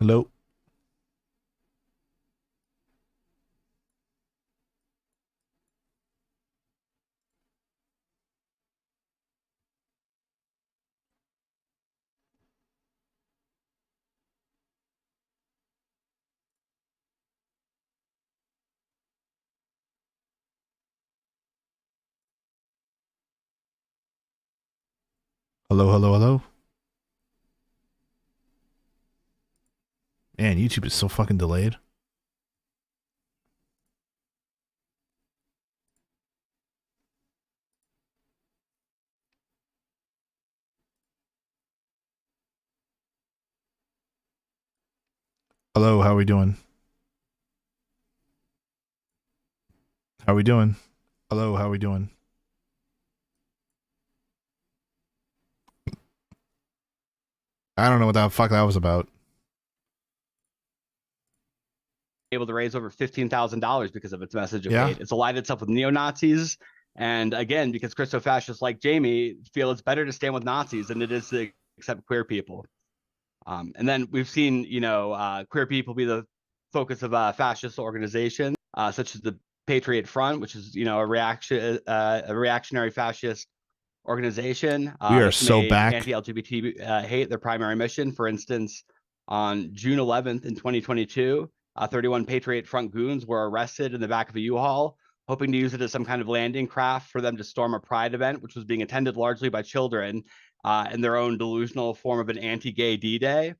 Hello. Hello, hello, hello. Man, YouTube is so fucking delayed. Hello, how are we doing? How are we doing? Hello, how are we doing? I don't know what the fuck that was about. Able to raise over $15,000 because of its message of Yeah? hate. It's allied itself with neo-Nazis. And again, because Christo-fascists like Jamie feel it's better to stand with Nazis than it is to accept queer people. And then we've seen, queer people be the focus of fascist organizations, such as the Patriot Front, which is, a reactionary fascist organization We are that's so made back. anti-LGBT hate their primary mission. For instance, on June 11th in 2022, 31 Patriot Front goons were arrested in the back of a U-Haul, hoping to use it as some kind of landing craft for them to storm a pride event, which was being attended largely by children in their own delusional form of an anti-gay D-Day.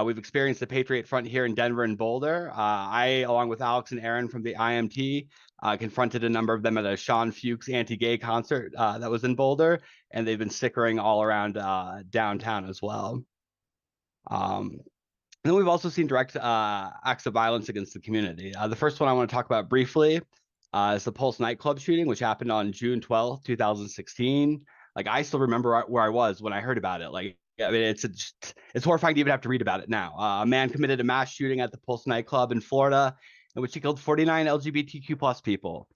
We've experienced the Patriot Front here in Denver and Boulder. I, along with Alex and Aaron from the IMT, confronted a number of them at a Sean Fuchs anti-gay concert that was in Boulder, and they've been stickering all around downtown as well. Um, and then we've also seen direct acts of violence against the community. The first one I want to talk about briefly is the Pulse nightclub shooting, which happened on June 12th, 2016. Like, I still remember where I was when I heard about it. Like, I mean, it's horrifying to even have to read about it now. A man committed a mass shooting at the Pulse nightclub in Florida, in which he killed 49 LGBTQ plus people.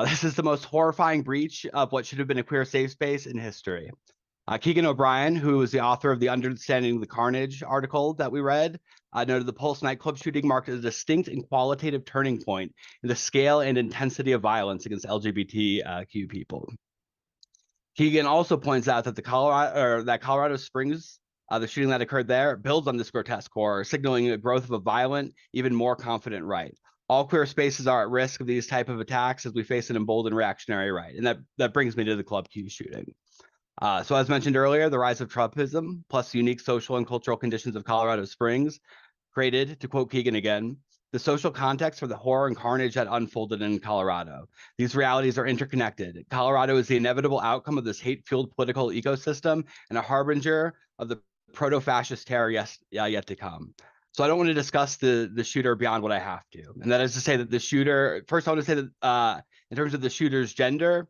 This is the most horrifying breach of what should have been a queer safe space in history. Keegan O'Brien, who is the author of the Understanding the Carnage article that we read, noted the Pulse nightclub shooting marked a distinct and qualitative turning point in the scale and intensity of violence against LGBTQ people. Keegan also points out that Colorado Springs, the shooting that occurred there, builds on this grotesque horror, signaling a growth of a violent, even more confident right. All queer spaces are at risk of these type of attacks as we face an emboldened reactionary right, and that brings me to the Club Q shooting. So as mentioned earlier, the rise of Trumpism, plus the unique social and cultural conditions of Colorado Springs, created, to quote Keegan again, the social context for the horror and carnage that unfolded in Colorado. These realities are interconnected. Colorado is the inevitable outcome of this hate-fueled political ecosystem and a harbinger of the proto-fascist terror yet to come. So I don't want to discuss the shooter beyond what I have to. And that is to say that the shooter, first I want to say that in terms of the shooter's gender,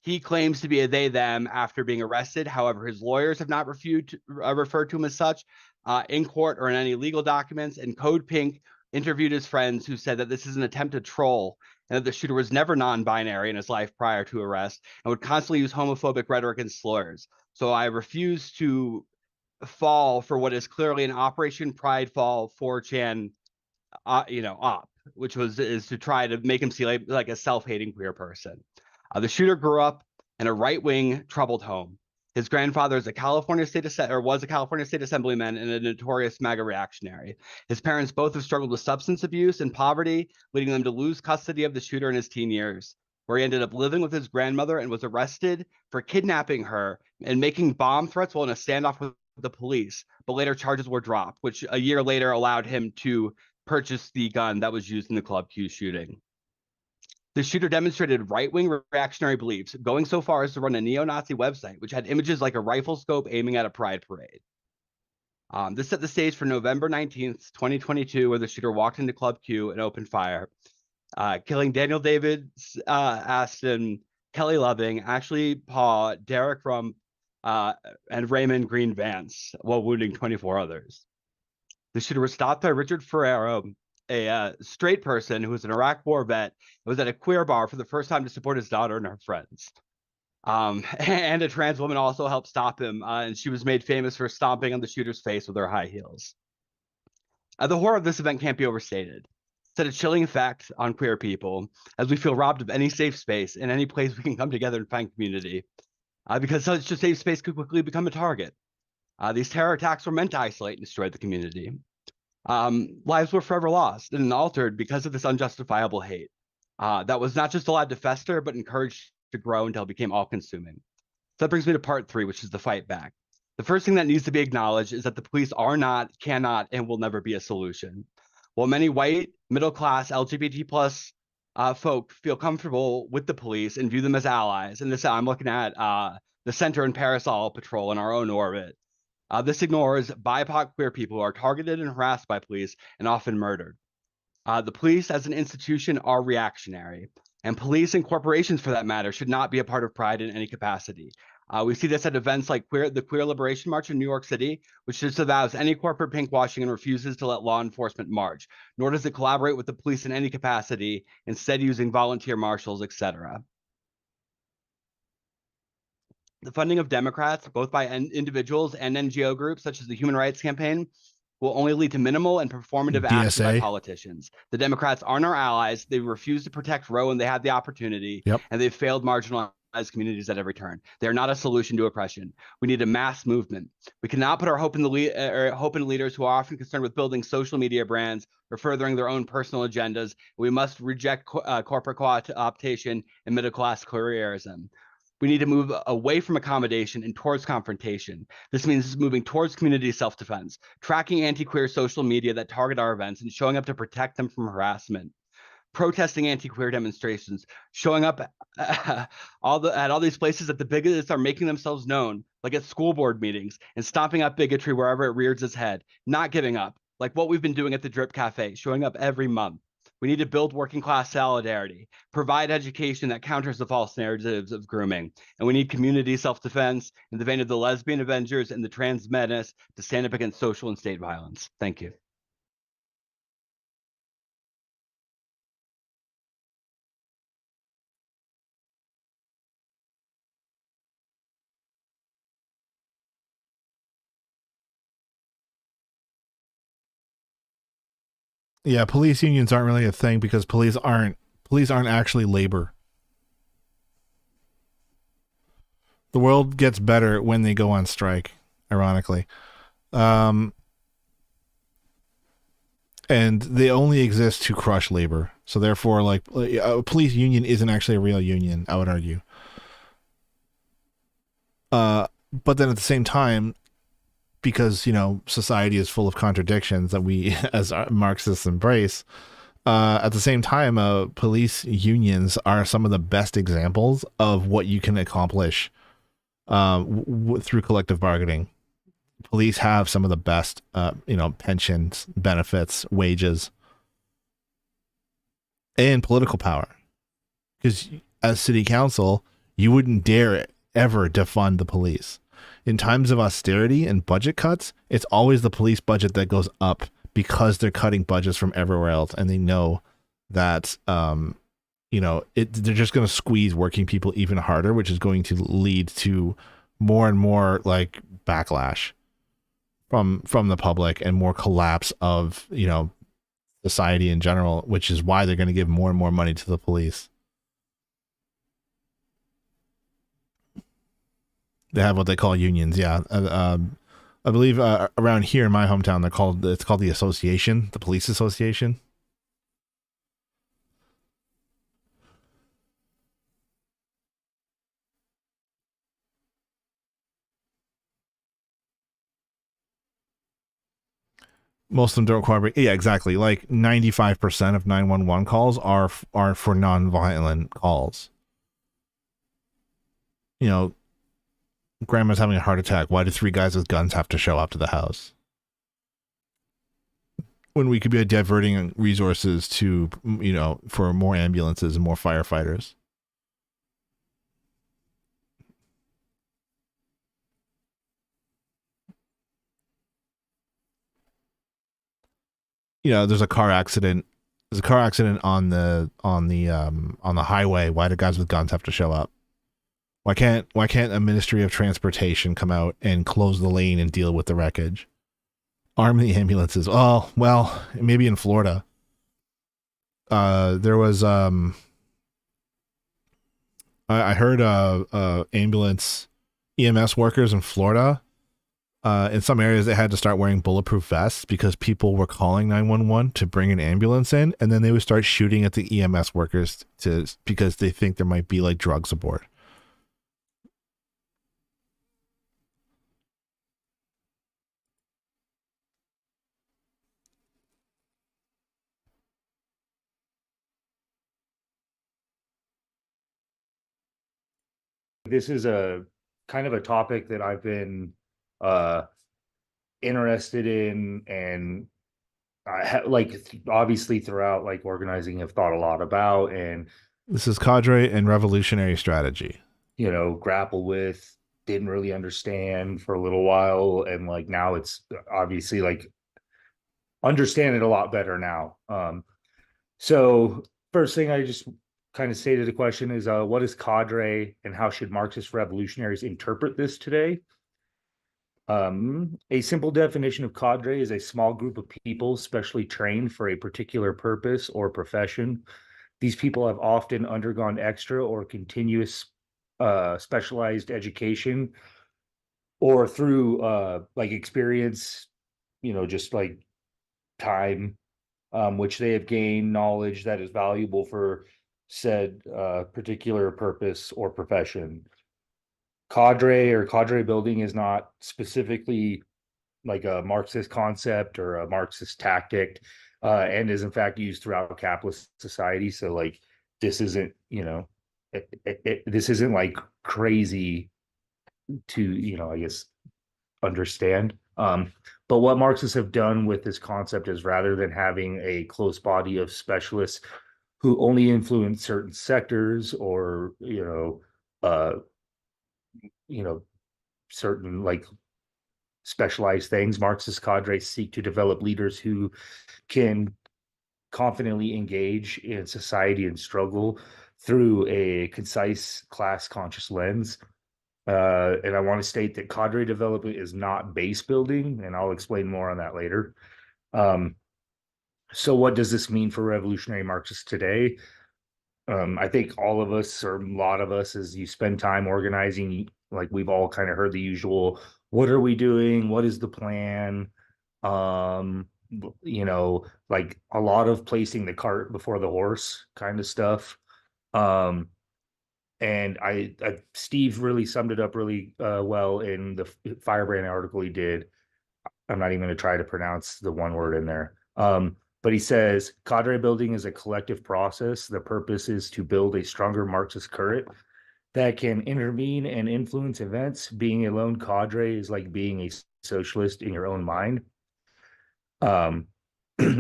he claims to be a they, them after being arrested. However, his lawyers have not referred to him as such in court or in any legal documents. And Code Pink interviewed his friends who said that this is an attempt to troll and that the shooter was never non-binary in his life prior to arrest and would constantly use homophobic rhetoric and slurs. So I refuse to fall for what is clearly an Operation Pride Fall 4chan, op, which is to try to make him seem like a self-hating queer person. The shooter grew up in a right-wing troubled home. His grandfather is a California state was a California state assemblyman and a notorious MAGA reactionary. His parents both have struggled with substance abuse and poverty, leading them to lose custody of the shooter in his teen years, where he ended up living with his grandmother and was arrested for kidnapping her and making bomb threats while in a standoff with the police. But later charges were dropped, which a year later allowed him to purchase the gun that was used in the Club Q shooting. The shooter demonstrated right-wing reactionary beliefs, going so far as to run a neo-Nazi website, which had images like a rifle scope aiming at a pride parade. This set the stage for November 19th, 2022, where the shooter walked into Club Q and opened fire, killing Daniel David Aston, Kelly Loving, Ashley Paw, Derek Rump, and Raymond Green Vance, while wounding 24 others. The shooter was stopped by Richard Ferrero, a straight person who was an Iraq war vet, was at a queer bar for the first time to support his daughter and her friends. And a trans woman also helped stop him, and she was made famous for stomping on the shooter's face with her high heels. The horror of this event can't be overstated. It's had a chilling effect on queer people as we feel robbed of any safe space and any place we can come together and find community. Because such a safe space could quickly become a target. These terror attacks were meant to isolate and destroy the community. Lives were forever lost and altered because of this unjustifiable hate. That was not just allowed to fester, but encouraged to grow until it became all-consuming. So that brings me to part 3, which is the fight back. The first thing that needs to be acknowledged is that the police are not, cannot, and will never be a solution. While many white, middle-class, LGBT plus folk feel comfortable with the police and view them as allies, and this I'm looking at the Center and Parasol Patrol in our own orbit. This ignores BIPOC queer people who are targeted and harassed by police and often murdered. The police as an institution are reactionary, and police and corporations, for that matter, should not be a part of Pride in any capacity. We see this at events like the Queer Liberation March in New York City, which disavows any corporate pinkwashing and refuses to let law enforcement march, nor does it collaborate with the police in any capacity, instead using volunteer marshals, etc. The funding of Democrats, both by individuals and NGO groups such as the Human Rights Campaign, will only lead to minimal and performative action by politicians. The Democrats aren't our allies. They refuse to protect Roe when they had the opportunity, and they've failed marginalized communities at every turn. They're not a solution to oppression. We need a mass movement. We cannot put our hope in leaders who are often concerned with building social media brands or furthering their own personal agendas. We must reject corporate co-optation and middle-class careerism. We need to move away from accommodation and towards confrontation. This means moving towards community self-defense, tracking anti-queer social media that target our events and showing up to protect them from harassment, protesting anti-queer demonstrations, showing up at all these places that the bigots are making themselves known, like at school board meetings, and stomping up bigotry wherever it rears its head, not giving up, like what we've been doing at the Drip Cafe, showing up every month. We need to build working class solidarity, provide education that counters the false narratives of grooming, and we need community self-defense in the vein of the lesbian Avengers and the trans menace to stand up against social and state violence. Thank you. Yeah, police unions aren't really a thing because police aren't actually labor. The world gets better when they go on strike, ironically. And they only exist to crush labor. So therefore, like, a police union isn't actually a real union, I would argue. But then at the same time, because, you know, society is full of contradictions that we as Marxists embrace, at the same time, police unions are some of the best examples of what you can accomplish through collective bargaining. Police have some of the best, pensions, benefits, wages, and political power. Because as city council, you wouldn't dare ever defund the police. In times of austerity and budget cuts, it's always the police budget that goes up because they're cutting budgets from everywhere else, and they know that they're just going to squeeze working people even harder, which is going to lead to more and more like backlash from the public and more collapse of society in general, which is why they're going to give more and more money to the police. They have what they call unions, yeah. I believe around here in my hometown, it's called the association, the police association. Most of them don't cooperate. Yeah, exactly. Like 95% of 911 calls are for non-violent calls. Grandma's having a heart attack. Why do 3 guys with guns have to show up to the house? When we could be diverting resources to, for more ambulances and more firefighters. There's a car accident. There's a car accident on the highway. Why do guys with guns have to show up? Why can't a Ministry of Transportation come out and close the lane and deal with the wreckage? Arm the ambulances. Oh, well, maybe in Florida. There was I heard ambulance EMS workers in Florida. In some areas, they had to start wearing bulletproof vests because people were calling 911 to bring an ambulance in, and then they would start shooting at the EMS workers because they think there might be like drugs aboard. This is a kind of a topic that I've been uh interested in, and obviously throughout like organizing have thought a lot about, and This is cadre and revolutionary strategy. grapple with, didn't really understand for a little while, and like now it's obviously like understand it a lot better now. So first thing I just kind of stated the question is what is cadre and how should Marxist revolutionaries interpret this today? A simple definition of cadre is a small group of people specially trained for a particular purpose or profession. These people have often undergone extra or continuous specialized education, or through like experience, just like time, which they have gained knowledge that is valuable for said particular purpose or profession. Cadre or cadre building is not specifically like a Marxist concept or a Marxist tactic, and is in fact used throughout capitalist society. So like this isn't, this isn't like crazy to, I guess, understand. But what Marxists have done with this concept is, rather than having a close body of specialists who only influence certain sectors, or you know certain like specialized things, Marxist cadres seek to develop leaders who can confidently engage in society and struggle through a concise class conscious lens. And I want to state that cadre development is not base building, and I'll explain more on that later. Um, so what does this mean for revolutionary Marxists today? I think all of us, or a lot of us, as you spend time organizing, like we've all kind of heard the usual, what are we doing? What is the plan? Um, like a lot of placing the cart before the horse kind of stuff. Um, and Steve really summed it up really well in the Firebrand article he did. I'm not even going to try to pronounce the one word in there. But he says cadre building is a collective process. The purpose is to build a stronger Marxist current that can intervene and influence events. Being a lone cadre is like being a socialist in your own mind. Um,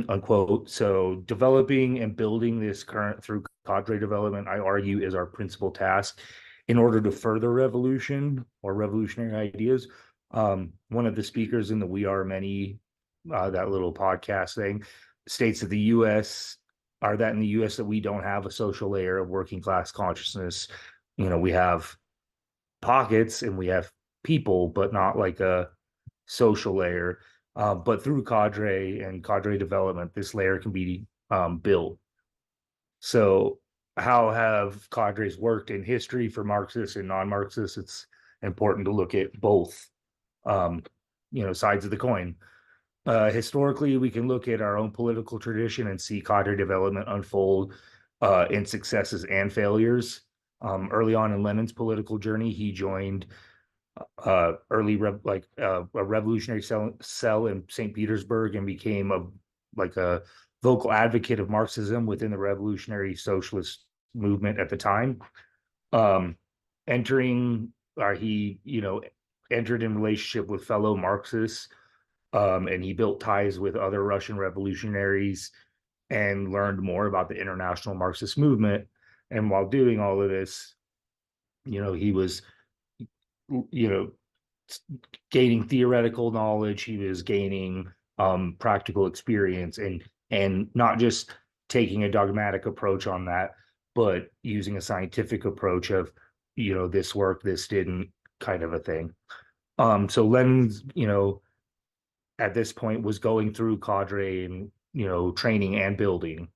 unquote. So developing and building this current through cadre development, I argue, is our principal task in order to further revolution or revolutionary ideas. One of the speakers in the We Are Many, that little podcast thing, states that in the US that we don't have a social layer of working class consciousness. We have pockets and we have people, but not like a social layer. But through cadre and cadre development, this layer can be built. So how have cadres worked in history for Marxists and non-Marxists? It's important to look at both um, sides of the coin. Historically, we can look at our own political tradition and see cadre development unfold in successes and failures. Early on in Lenin's political journey, he joined a revolutionary cell in St. Petersburg and became a vocal advocate of Marxism within the revolutionary socialist movement at the time. Entering, he entered in relationship with fellow Marxists, and he built ties with other Russian revolutionaries and learned more about the international Marxist movement. And while doing all of this, he was you know gaining theoretical knowledge, he was gaining practical experience, and not just taking a dogmatic approach on that, but using a scientific approach of this worked, this didn't, kind of a thing. So Lenin's at this point was going through cadre and, training and building.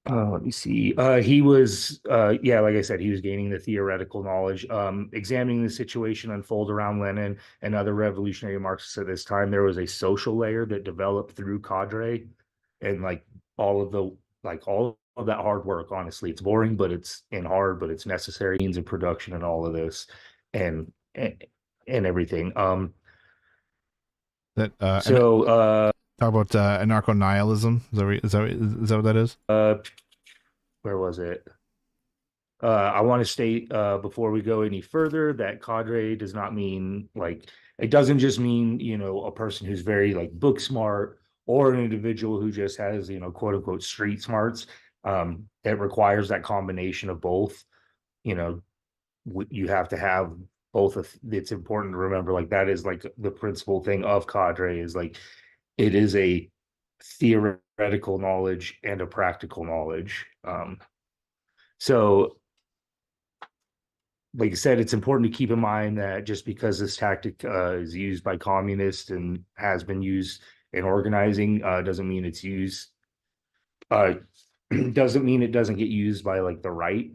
Let me see. He was, yeah, like I said, he was gaining the theoretical knowledge, examining the situation unfold around Lenin and other revolutionary Marxists at this time. There was a social layer that developed through cadre, and like all of that hard work. Honestly, it's boring, but it's hard, but it's necessary. Means of production and all of this, and everything. That So talk about anarcho nihilism. Is that what that is? where was it? I want to state before we go any further that cadre does not mean like it doesn't just mean a person who's very like book smart or an individual who just has quote unquote street smarts. It requires that combination of both. You know, you have to have both. It's important to remember like that is like the principal thing of cadre is like it is a theoretical knowledge and a practical knowledge. So like I said, it's important to keep in mind that just because this tactic is used by communists and has been used in organizing, doesn't mean it's used. Uh, doesn't mean it doesn't get used by like the right.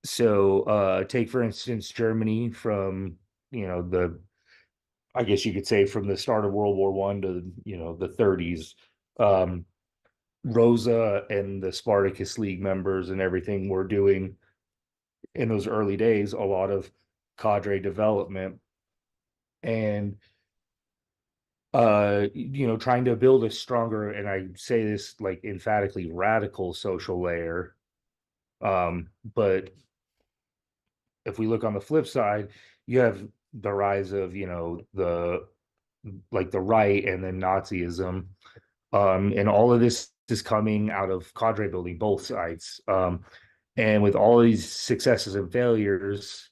So, take for instance Germany from the I guess you could say from the start of World War One to the 30s. Um, Rosa and the Spartacus League members and everything were doing in those early days a lot of cadre development and trying to build a stronger, and I say this like emphatically, radical social layer. But if we look on the flip side, you have the rise of the like the right and then Nazism, and all of this is coming out of cadre building, both sides. And with all these successes and failures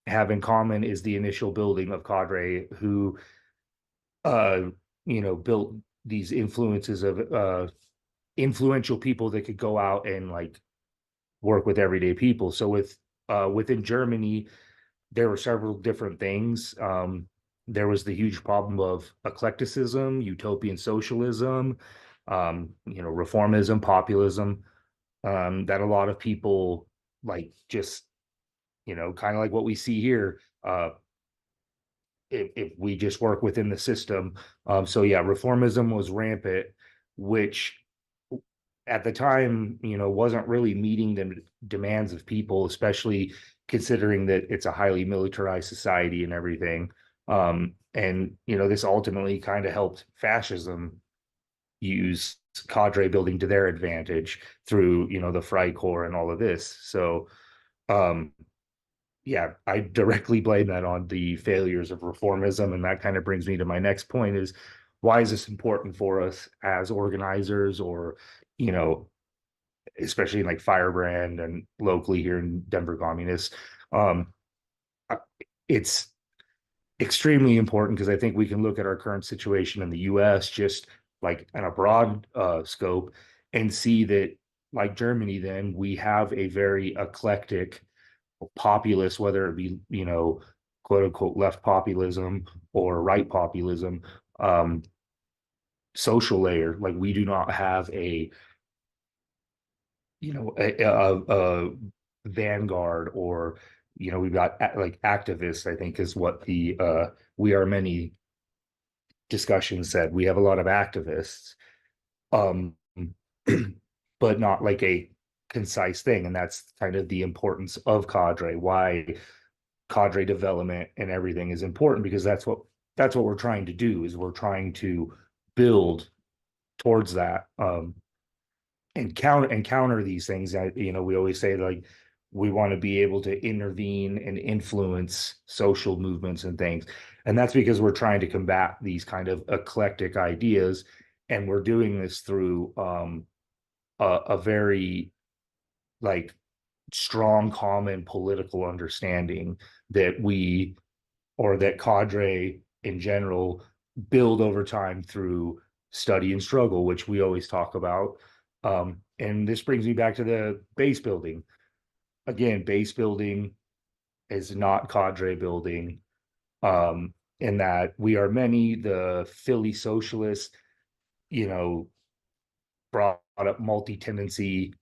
have in common is the initial building of cadre, who uh built these influences of influential people that could go out and like work with everyday people. So within Germany there were several different things. There was the huge problem of eclecticism, utopian socialism, reformism, populism, that a lot of people like just kind of like what we see here. If we just work within the system. So yeah, reformism was rampant, which at the time, wasn't really meeting the demands of people, especially considering that it's a highly militarized society and everything. And this ultimately kind of helped fascism use cadre building to their advantage through, the Freikorps and all of this. So, um, yeah, I directly blame that on the failures of reformism. And that kind of brings me to my next point is why is this important for us as organizers or, you know, especially in like Firebrand and locally here in Denver Communists? Um, it's extremely important because I think we can look at our current situation in the US just like in a broad scope and see that like Germany, then we have a very eclectic populist, whether it be, quote unquote left populism or right populism, um, social layer. Like we do not have a vanguard or, we've got like activists, I think is what the We Are Many discussion said. We have a lot of activists, um, but not like a concise thing. And that's kind of the importance of cadre, why cadre development and everything is important, because that's what we're trying to do is we're trying to build towards that, and counter these things that we always say like we want to be able to intervene and influence social movements and things, and that's because we're trying to combat these kind of eclectic ideas, and we're doing this through a very like strong common political understanding that we or that cadre in general build over time through study and struggle, which we always talk about. And this brings me back to the base building. Again, base building is not cadre building. in that we are many, the Philly socialists, you know, brought up multi-tendency,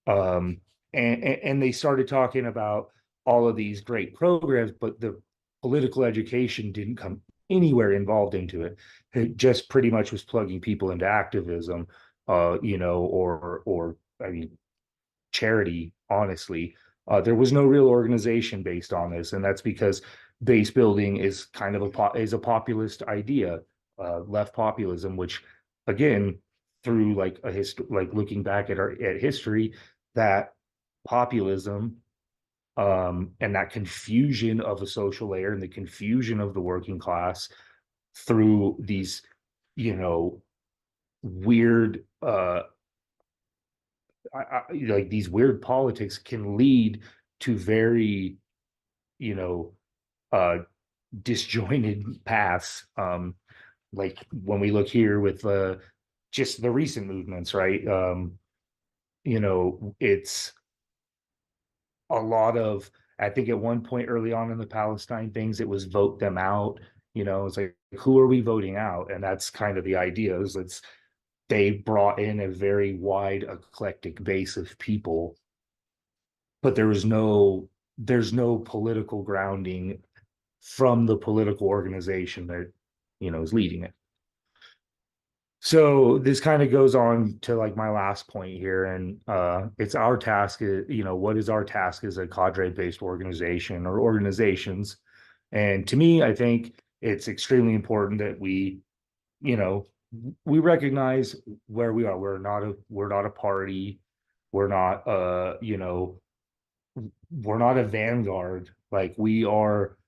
and they started talking about all of these great programs, but the political education didn't come anywhere involved into it. It just pretty much was plugging people into activism, or I mean, charity, honestly. There was no real organization based on this, and that's because base building is kind of a populist idea, left populism, which again, through like like looking back at history, that populism, and that confusion of a social layer and the confusion of the working class through these, you know, weird like these weird politics can lead to very, you know, uh disjointed paths. Like when we look here with just the recent movements, right? It's a lot of, I think at one point early on in the Palestine things, it was vote them out. It's like, who are we voting out? And that's kind of the idea, is they brought in a very wide eclectic base of people, but there's no political grounding from the political organization that is leading it. So this kind of goes on to like my last point here, and it's our task. What is our task as a cadre-based organization or organizations? And to me, I think it's extremely important that you know, we recognize where we are. We're not a party. We're not we're not a vanguard. Like, we are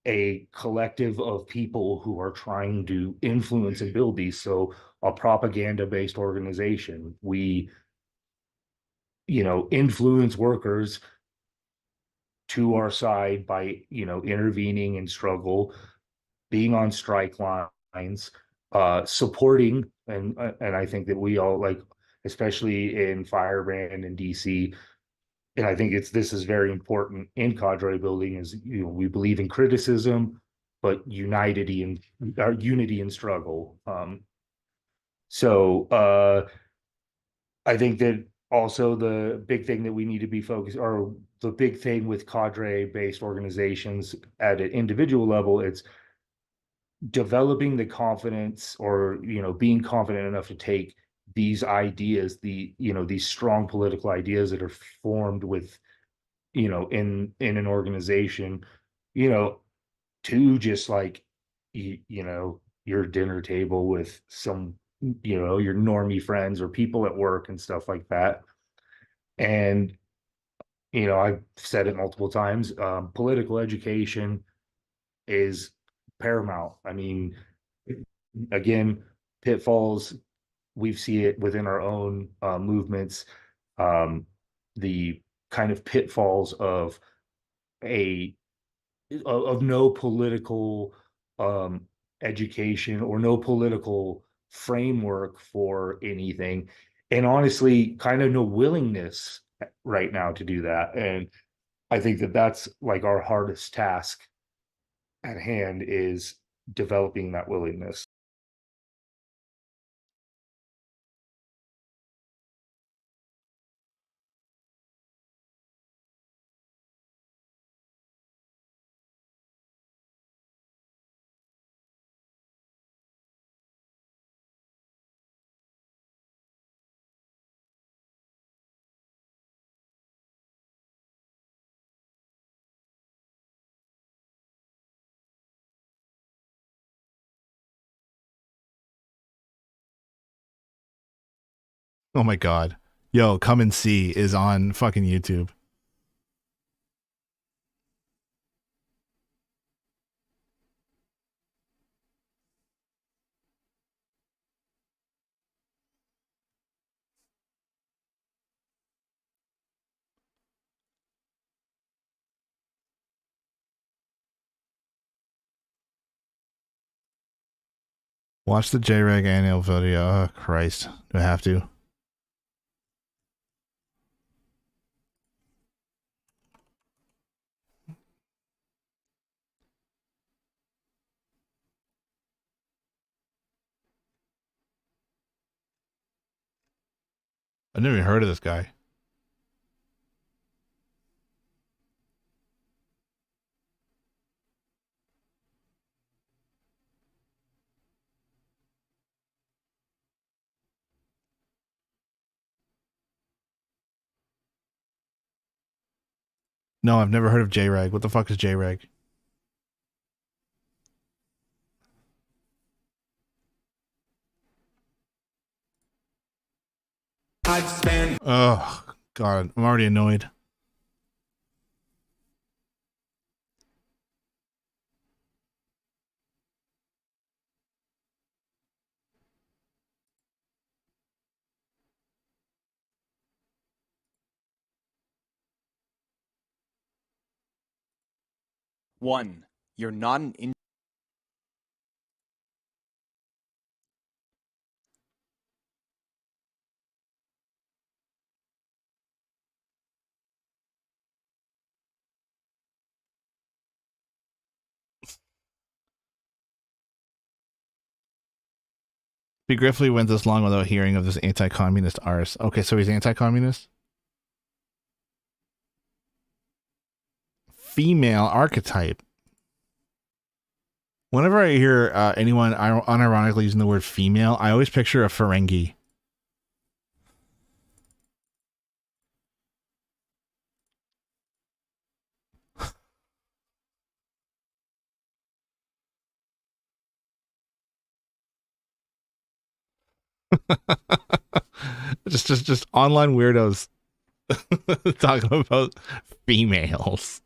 a collective of people who are trying to influence and build these. So a propaganda based organization, we influence workers to our side by intervening in struggle, being on strike lines, supporting, and I think that we all, like, especially in Firebrand and DC, and I think this is very important in cadre building, is we believe in criticism, but unity and struggle. So I think that also the big thing that we need to be focused, or the big thing with cadre based organizations at an individual level, it's developing the confidence, or being confident enough to take these ideas, these strong political ideas that are formed with in an organization, you know to just like your dinner table with some your normie friends or people at work and stuff like that. And I've said it multiple times, political education is paramount. I mean, again, pitfalls, we see it within our own movements, the kind of pitfalls of a no political um education, or no political framework for anything, and honestly kind of no willingness right now to do that. And I think that that's like our hardest task at hand, is developing that willingness. Oh my god. Yo, Come and See is on fucking YouTube. Watch the JREG annual video. Oh, Christ. Do I have to? I've never even heard of this guy. No, I've never heard of JREG. What the fuck is JREG? Oh, God. I'm already annoyed. One, you're not an P. Griffley went this long without hearing of this anti-communist arse. Okay, so he's anti-communist? Female archetype. Whenever I hear anyone unironically using the word female, I always picture a Ferengi. just online weirdos talking about females.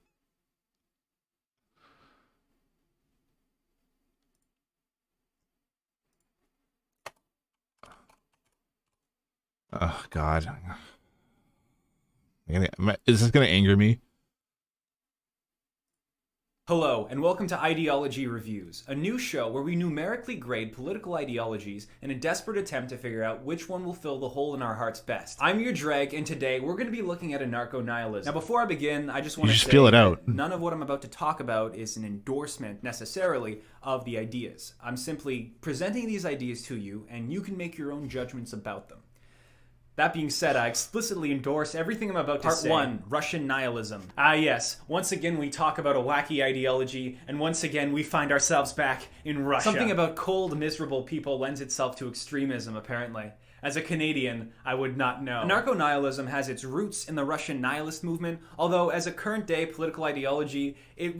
Oh God, is this gonna anger me? Hello, and welcome to Ideology Reviews, a new show where we numerically grade political ideologies in a desperate attempt to figure out which one will fill the hole in our hearts best. I'm your Dreg, and today we're going to be looking at anarcho-nihilism. Now, before I begin, I just want to say spill it out. None of what I'm about to talk about is an endorsement, necessarily, of the ideas. I'm simply presenting these ideas to you, and you can make your own judgments about them. That being said, I explicitly endorse everything I'm about to say. Part 1, Russian nihilism. Ah yes, once again we talk about a wacky ideology, and once again we find ourselves back in Russia. Something about cold, miserable people lends itself to extremism, apparently. As a Canadian, I would not know. Anarcho-nihilism has its roots in the Russian nihilist movement, although as a current-day political ideology, it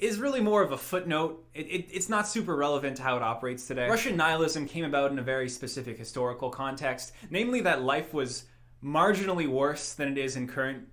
is really more of a footnote. It's not super relevant to how it operates today. Russian nihilism came about in a very specific historical context, namely that life was marginally worse than it is in current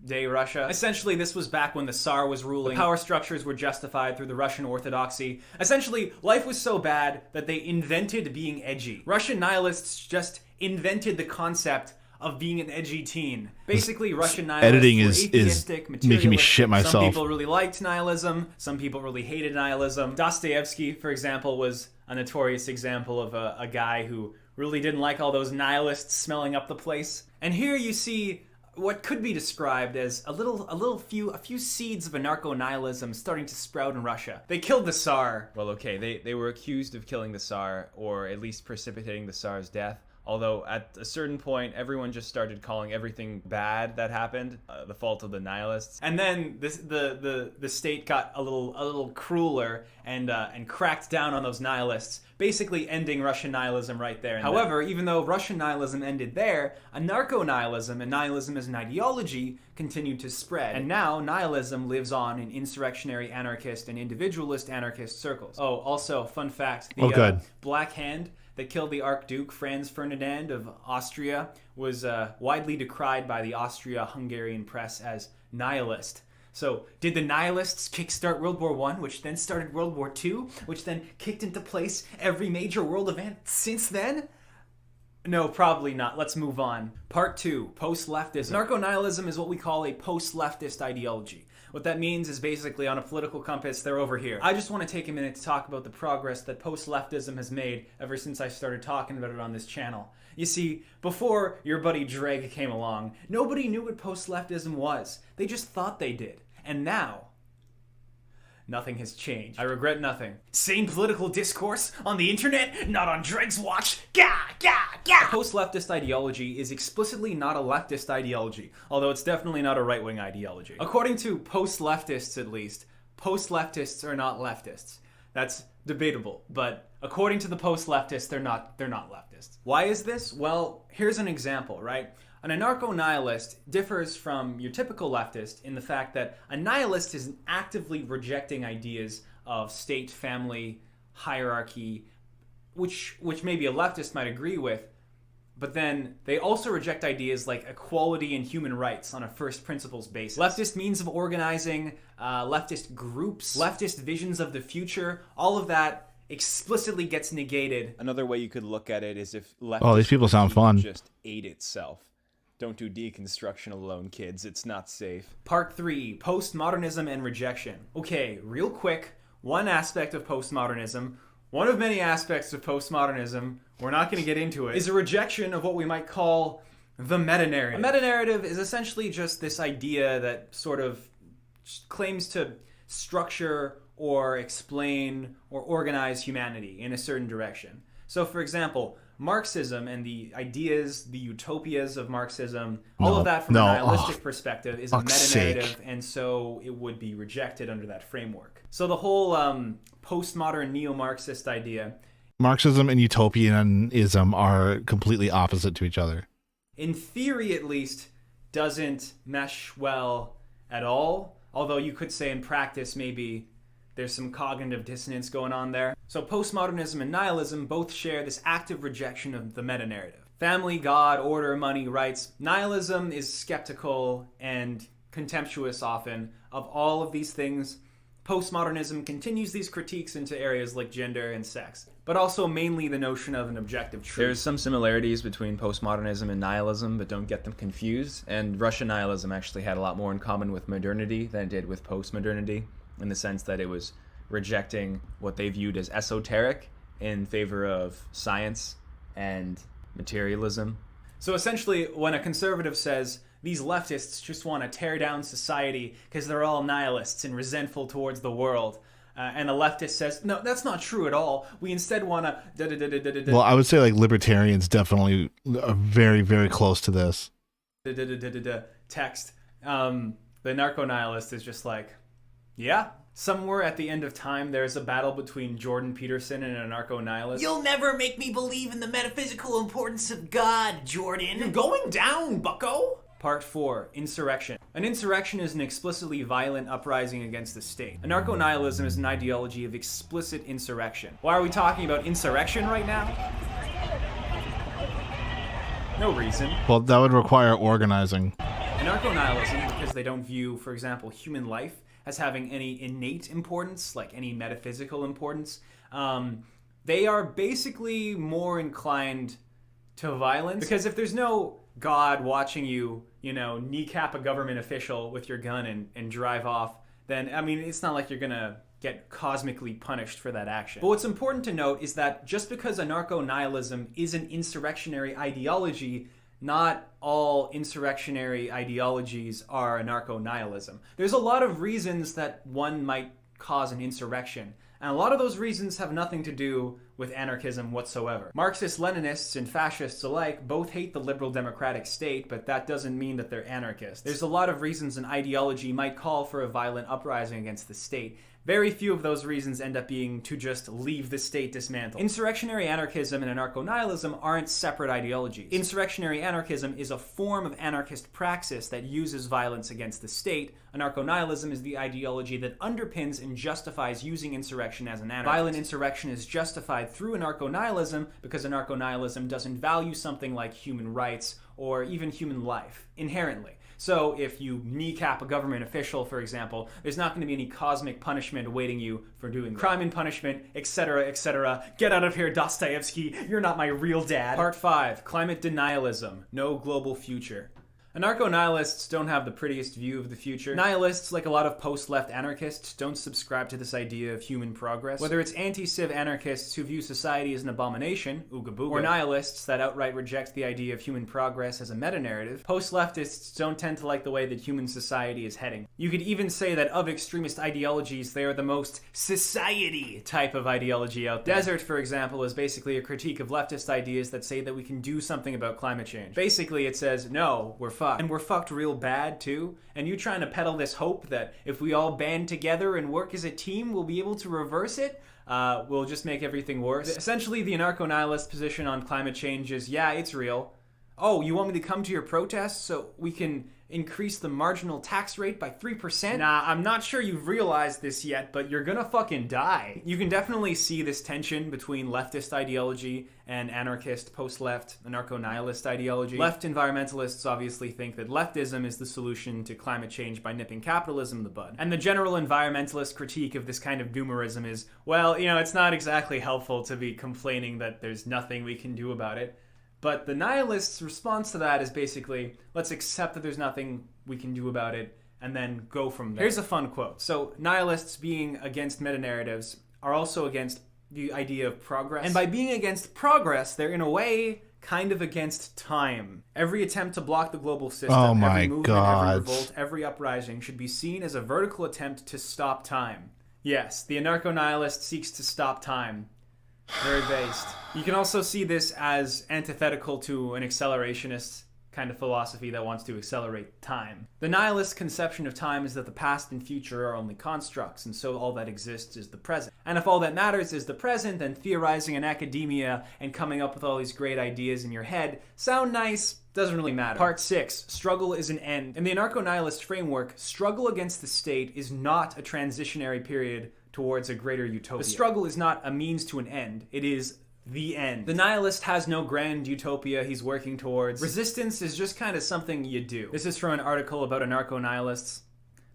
day Russia. Essentially, this was back when the Tsar was ruling. The power structures were justified through the Russian orthodoxy. Essentially, life was so bad that they invented being edgy. Russian nihilists just invented the concept of being an edgy teen. Basically, Russian nihilists Editing were is atheistic, making me shit myself. Some people really liked nihilism. Some people really hated nihilism. Dostoevsky, for example, was a notorious example of a guy who really didn't like all those nihilists smelling up the place. And here you see what could be described as a few seeds of anarcho-nihilism starting to sprout in Russia. They killed the Tsar. Well, okay, they were accused of killing the Tsar, or at least precipitating the Tsar's death. Although at a certain point, everyone just started calling everything bad that happened the fault of the nihilists. And then the state got a little crueler and cracked down on those nihilists, basically ending Russian nihilism right there. However, even though Russian nihilism ended there, anarcho-nihilism and nihilism as an ideology continued to spread. And now nihilism lives on in insurrectionary anarchist and individualist anarchist circles. Oh, also, fun fact, the Black Hand that killed the Archduke Franz Ferdinand of Austria was widely decried by the Austria-Hungarian press as nihilist. So, did the nihilists kickstart World War I, which then started World War II, which then kicked into place every major world event since then? No, probably not. Let's move on. Part 2, post-leftism. Anarcho-nihilism is what we call a post-leftist ideology. What that means is basically on a political compass, they're over here. I just want to take a minute to talk about the progress that post-leftism has made ever since I started talking about it on this channel. You see, before your buddy Dreg came along, nobody knew what post-leftism was. They just thought they did. And now nothing has changed. I regret nothing. Same political discourse on the internet, not on Dreg's watch. Gah, gah, gah. A post-leftist ideology is explicitly not a leftist ideology, although it's definitely not a right-wing ideology. According to post-leftists, at least, post-leftists are not leftists. That's debatable, but according to the post-leftists, they're not leftists. Why is this? Well, here's an example, right? An anarcho-nihilist differs from your typical leftist in the fact that a nihilist is actively rejecting ideas of state, family, hierarchy, which maybe a leftist might agree with, but then they also reject ideas like equality and human rights on a first principles basis. Leftist means of organizing, leftist groups, leftist visions of the future, all of that explicitly gets negated. Another way you could look at it is if leftist Oh, these people sound fun. just ate itself. Don't do deconstruction alone, kids. It's not safe. Part 3, postmodernism and rejection. Okay, real quick, one aspect of postmodernism, one of many aspects of postmodernism, we're not going to get into it, is a rejection of what we might call the meta-narrative. A meta-narrative is essentially just this idea that sort of claims to structure or explain or organize humanity in a certain direction. So, for example, Marxism and the ideas, the utopias of Marxism, all of that from a nihilistic perspective is a meta-narrative, and so it would be rejected under that framework. So the whole postmodern neo-Marxist idea... Marxism and utopianism are completely opposite to each other. In theory, at least, doesn't mesh well at all, although you could say in practice maybe there's some cognitive dissonance going on there. So postmodernism and nihilism both share this active rejection of the meta-narrative. Family, God, order, money, rights. Nihilism is skeptical and contemptuous often of all of these things. Postmodernism continues these critiques into areas like gender and sex, but also mainly the notion of an objective truth. There's some similarities between postmodernism and nihilism, but don't get them confused. And Russian nihilism actually had a lot more in common with modernity than it did with postmodernity, in the sense that it was rejecting what they viewed as esoteric in favor of science and materialism. So essentially, when a conservative says, these leftists just want to tear down society because they're all nihilists and resentful towards the world, and a leftist says, no, that's not true at all. We instead want to... Well, I would say like libertarians definitely are very, very close to this. Text. The narco-nihilist is just like, yeah, somewhere at the end of time, there's a battle between Jordan Peterson and a narco-nihilist. You'll never make me believe in the metaphysical importance of God, Jordan. You're going down, bucko! Part 4, insurrection. An insurrection is an explicitly violent uprising against the state. Anarcho-nihilism is an ideology of explicit insurrection. Why are we talking about insurrection right now? No reason. Well, that would require organizing. Anarcho-nihilism, because they don't view, for example, human life as having any innate importance, like any metaphysical importance, they are basically more inclined to violence. Because if there's no God watching you, kneecap a government official with your gun and drive off, then, I mean, it's not like you're gonna get cosmically punished for that action. But what's important to note is that just because anarcho-nihilism is an insurrectionary ideology, not all insurrectionary ideologies are anarcho-nihilism. There's a lot of reasons that one might cause an insurrection, and a lot of those reasons have nothing to do with anarchism whatsoever. Marxist-Leninists and fascists alike both hate the liberal democratic state, but that doesn't mean that they're anarchists. There's a lot of reasons an ideology might call for a violent uprising against the state. Very few of those reasons end up being to just leave the state dismantled. Insurrectionary anarchism and anarcho-nihilism aren't separate ideologies. Insurrectionary anarchism is a form of anarchist praxis that uses violence against the state. Anarcho-nihilism is the ideology that underpins and justifies using insurrection as an anarchist. Violent insurrection is justified through anarcho-nihilism because anarcho-nihilism doesn't value something like human rights or even human life, inherently. So if you kneecap a government official, for example, there's not going to be any cosmic punishment awaiting you for doing that. Crime and punishment, etc., etc. Get out of here, Dostoevsky. You're not my real dad. Part 5, climate denialism. No global future. Anarcho-nihilists don't have the prettiest view of the future. Nihilists, like a lot of post-left anarchists, don't subscribe to this idea of human progress. Whether it's anti-civ anarchists who view society as an abomination, ooga booga, or nihilists that outright reject the idea of human progress as a meta-narrative, post-leftists don't tend to like the way that human society is heading. You could even say that of extremist ideologies, they are the most society type of ideology out there. Desert, for example, is basically a critique of leftist ideas that say that we can do something about climate change. Basically, it says, no, we're fucked. And we're fucked real bad, too. And you trying to peddle this hope that if we all band together and work as a team, we'll be able to reverse it? We'll just make everything worse. Essentially, the anarcho-nihilist position on climate change is, yeah, it's real. Oh, you want me to come to your protest so we can increase the marginal tax rate by 3%? Nah, I'm not sure you've realized this yet, but you're gonna fucking die. You can definitely see this tension between leftist ideology and anarchist, post-left, anarcho-nihilist ideology. Left environmentalists obviously think that leftism is the solution to climate change by nipping capitalism in the bud. And the general environmentalist critique of this kind of doomerism is, well, it's not exactly helpful to be complaining that there's nothing we can do about it. But the nihilists' response to that is basically, let's accept that there's nothing we can do about it, and then go from there. Here's a fun quote. So, nihilists being against meta-narratives are also against the idea of progress. And by being against progress, they're in a way kind of against time. Every attempt to block the global system, every movement, every revolt, every uprising should be seen as a vertical attempt to stop time. Yes, the anarcho-nihilist seeks to stop time. Very based. You can also see this as antithetical to an accelerationist kind of philosophy that wants to accelerate time. The nihilist conception of time is that the past and future are only constructs, and so all that exists is the present. And if all that matters is the present, then theorizing in academia and coming up with all these great ideas in your head sound nice, doesn't really matter. Part 6, struggle is an end. In the anarcho-nihilist framework, struggle against the state is not a transitionary period towards a greater utopia. The struggle is not a means to an end, it is the end. The nihilist has no grand utopia he's working towards. Resistance is just kind of something you do. This is from an article about anarcho-nihilists.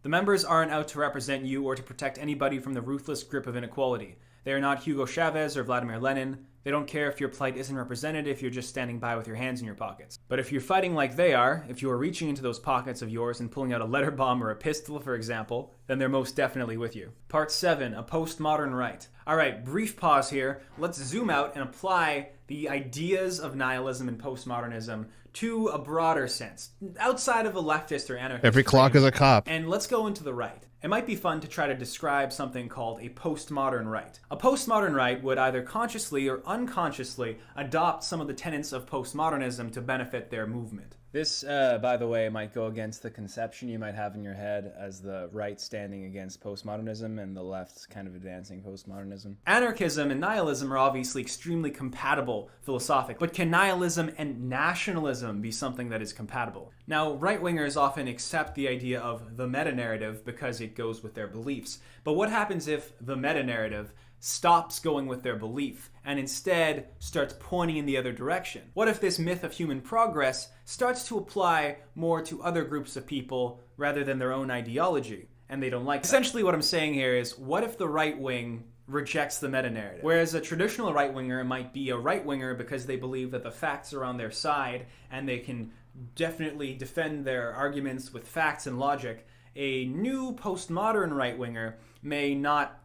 The members aren't out to represent you or to protect anybody from the ruthless grip of inequality. They are not Hugo Chavez or Vladimir Lenin. They don't care if your plight isn't represented if you're just standing by with your hands in your pockets. But if you're fighting like they are, if you are reaching into those pockets of yours and pulling out a letter bomb or a pistol, for example, then they're most definitely with you. Part 7, a postmodern right. Alright, brief pause here. Let's zoom out and apply the ideas of nihilism and postmodernism to a broader sense, outside of a leftist or anarchist. Every clock is a cop. And let's go into the right. It might be fun to try to describe something called a postmodern right. A postmodern right would either consciously or unconsciously adopt some of the tenets of postmodernism to benefit their movement. This, by the way, might go against the conception you might have in your head as the right standing against postmodernism and the left kind of advancing postmodernism. Anarchism and nihilism are obviously extremely compatible philosophically, but can nihilism and nationalism be something that is compatible? Now, right-wingers often accept the idea of the meta-narrative because it goes with their beliefs. But what happens if the meta-narrative stops going with their belief and instead starts pointing in the other direction? What if this myth of human progress starts to apply more to other groups of people rather than their own ideology, and they don't like that? Essentially what I'm saying here is, what if the right wing rejects the meta-narrative? Whereas a traditional right-winger might be a right-winger because they believe that the facts are on their side and they can definitely defend their arguments with facts and logic, a new postmodern right-winger may not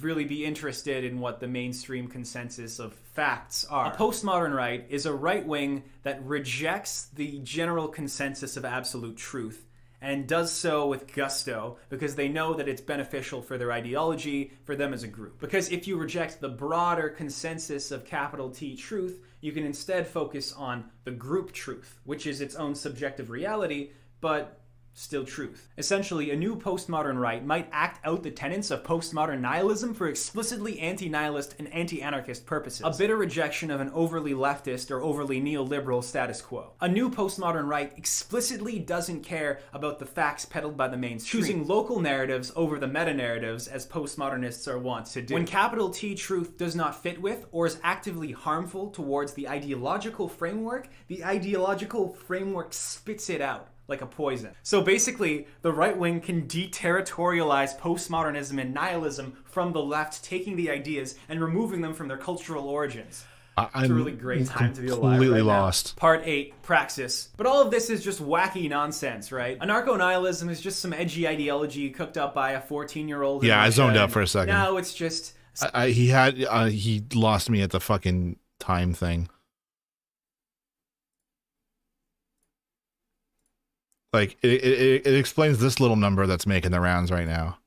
really be interested in what the mainstream consensus of facts are. A postmodern right is a right wing that rejects the general consensus of absolute truth and does so with gusto because they know that it's beneficial for their ideology, for them as a group. Because if you reject the broader consensus of capital T truth, you can instead focus on the group truth, which is its own subjective reality, but still truth. Essentially, a new postmodern right might act out the tenets of postmodern nihilism for explicitly anti-nihilist and anti-anarchist purposes. A bitter rejection of an overly leftist or overly neoliberal status quo. A new postmodern right explicitly doesn't care about the facts peddled by the mainstream, choosing local narratives over the meta-narratives as postmodernists are wont to do. When capital T truth does not fit with or is actively harmful towards the ideological framework, the ideological framework spits it out like a poison. So basically, the right wing can deterritorialize postmodernism and nihilism from the left, taking the ideas and removing them from their cultural origins. It's a really great time to be alive completely right now. lost. Part 8, Praxis. But all of this is just wacky nonsense, right? Anarcho-nihilism is just some edgy ideology cooked up by a 14-year-old. Yeah, I zoned out for a second. Now it's just... He lost me at the fucking time thing. Like, it explains this little number that's making the rounds right now.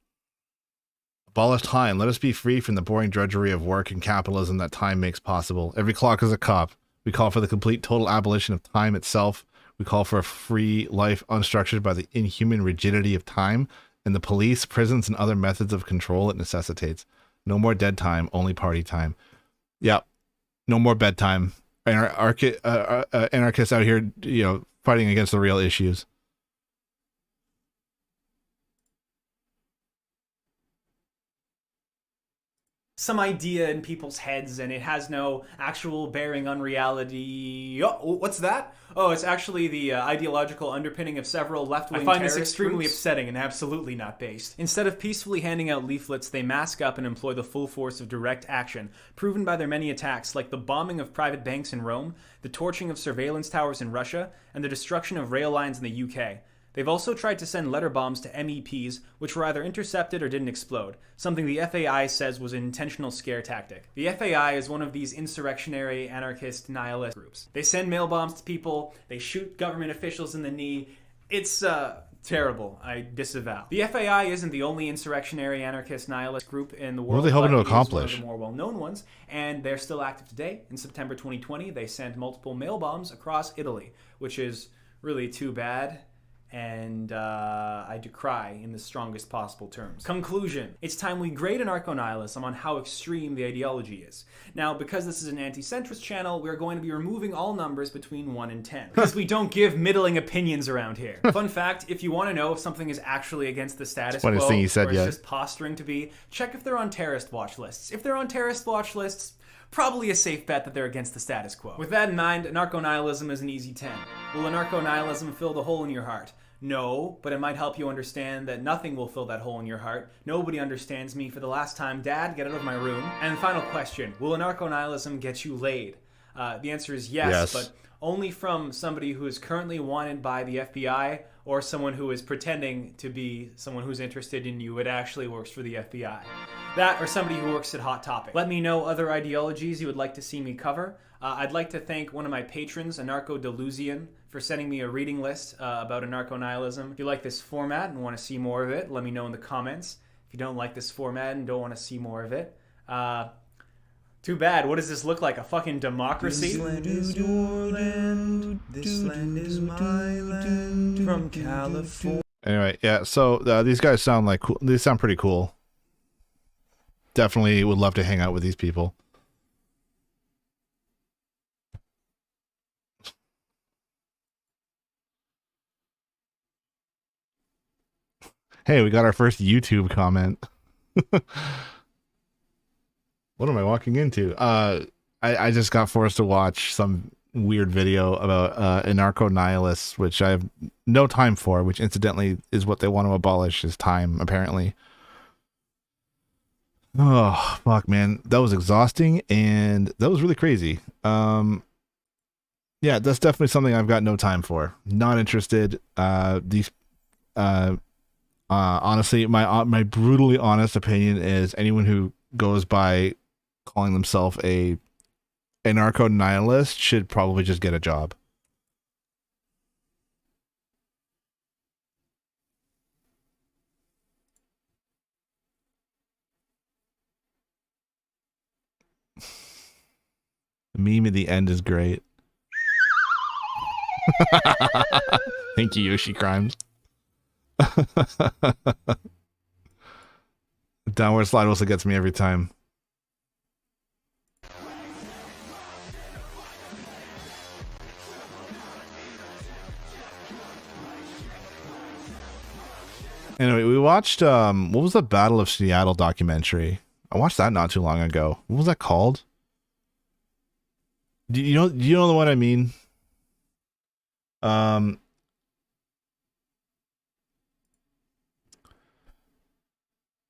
Abolish time. Let us be free from the boring drudgery of work and capitalism that time makes possible. Every clock is a cop. We call for the complete total abolition of time itself. We call for a free life unstructured by the inhuman rigidity of time and the police, prisons, and other methods of control it necessitates. No more dead time, only party time. Yeah, no more bedtime. Anarchists out here, fighting against the real issues. some idea in people's heads and it has no actual bearing on reality. Oh, what's that? Oh, it's actually the ideological underpinning of several left-wing terrorist groups. I find this extremely upsetting and absolutely not based. Instead of peacefully handing out leaflets, they mask up and employ the full force of direct action, proven by their many attacks like the bombing of private banks in Rome, the torching of surveillance towers in Russia, and the destruction of rail lines in the UK. They've also tried to send letter bombs to MEPs, which were either intercepted or didn't explode, something the FAI says was an intentional scare tactic. The FAI is one of these insurrectionary, anarchist, nihilist groups. They send mail bombs to people, they shoot government officials in the knee. It's terrible. I disavow. The FAI isn't the only insurrectionary, anarchist, nihilist group in the world. What are they hoping to It accomplish? is one of the more well-known ones, and they're still active today. In September 2020, they sent multiple mail bombs across Italy, which is really too bad. And I decry in the strongest possible terms. Conclusion. It's time we grade anarcho-nihilism on how extreme the ideology is. Now, because this is an anti-centrist channel, we're going to be removing all numbers between 1 and 10. Because we don't give middling opinions around here. Fun fact, if you want to know if something is actually against the status quo, Funniest thing he said or it's yet. just posturing to be, check if they're on terrorist watch lists. If they're on terrorist watch lists, probably a safe bet that they're against the status quo. With that in mind, anarcho-nihilism is an easy 10. Will anarcho-nihilism fill the hole in your heart? No, but it might help you understand that nothing will fill that hole in your heart. Nobody understands me for the last time. Dad, get out of my room. And final question, will anarcho-nihilism get you laid? The answer is yes, but only from somebody who is currently wanted by the FBI or someone who is pretending to be someone who's interested in you but actually works for the FBI. That or somebody who works at Hot Topic. Let me know other ideologies you would like to see me cover. I'd like to thank one of my patrons, Anarcho Delusian, for sending me a reading list about anarcho-nihilism. If you like this format and want to see more of it, let me know in the comments. If you don't like this format and don't want to see more of it, too bad. What does this look like? A fucking democracy? This land is your land. This land is my land. From California. Anyway, yeah, so these guys sound like cool. They sound pretty cool. Definitely would love to hang out with these people. Hey, we got our first YouTube comment. What am I walking into? I just got forced to watch some weird video about anarcho-nihilists, which I have no time for, which incidentally is what they want to abolish, is time, apparently. Oh, fuck, man. That was exhausting, and that was really crazy. Yeah, that's definitely something I've got no time for. Not interested. Honestly, my brutally honest opinion is anyone who goes by calling themselves a anarcho-nihilist should probably just get a job. The meme at the end is great. Thank you, Yoshi Crimes. Downward slide also gets me every time. Anyway, we watched what was the Battle of Seattle documentary? I watched that not too long ago. What was that called? Do you know the one I mean?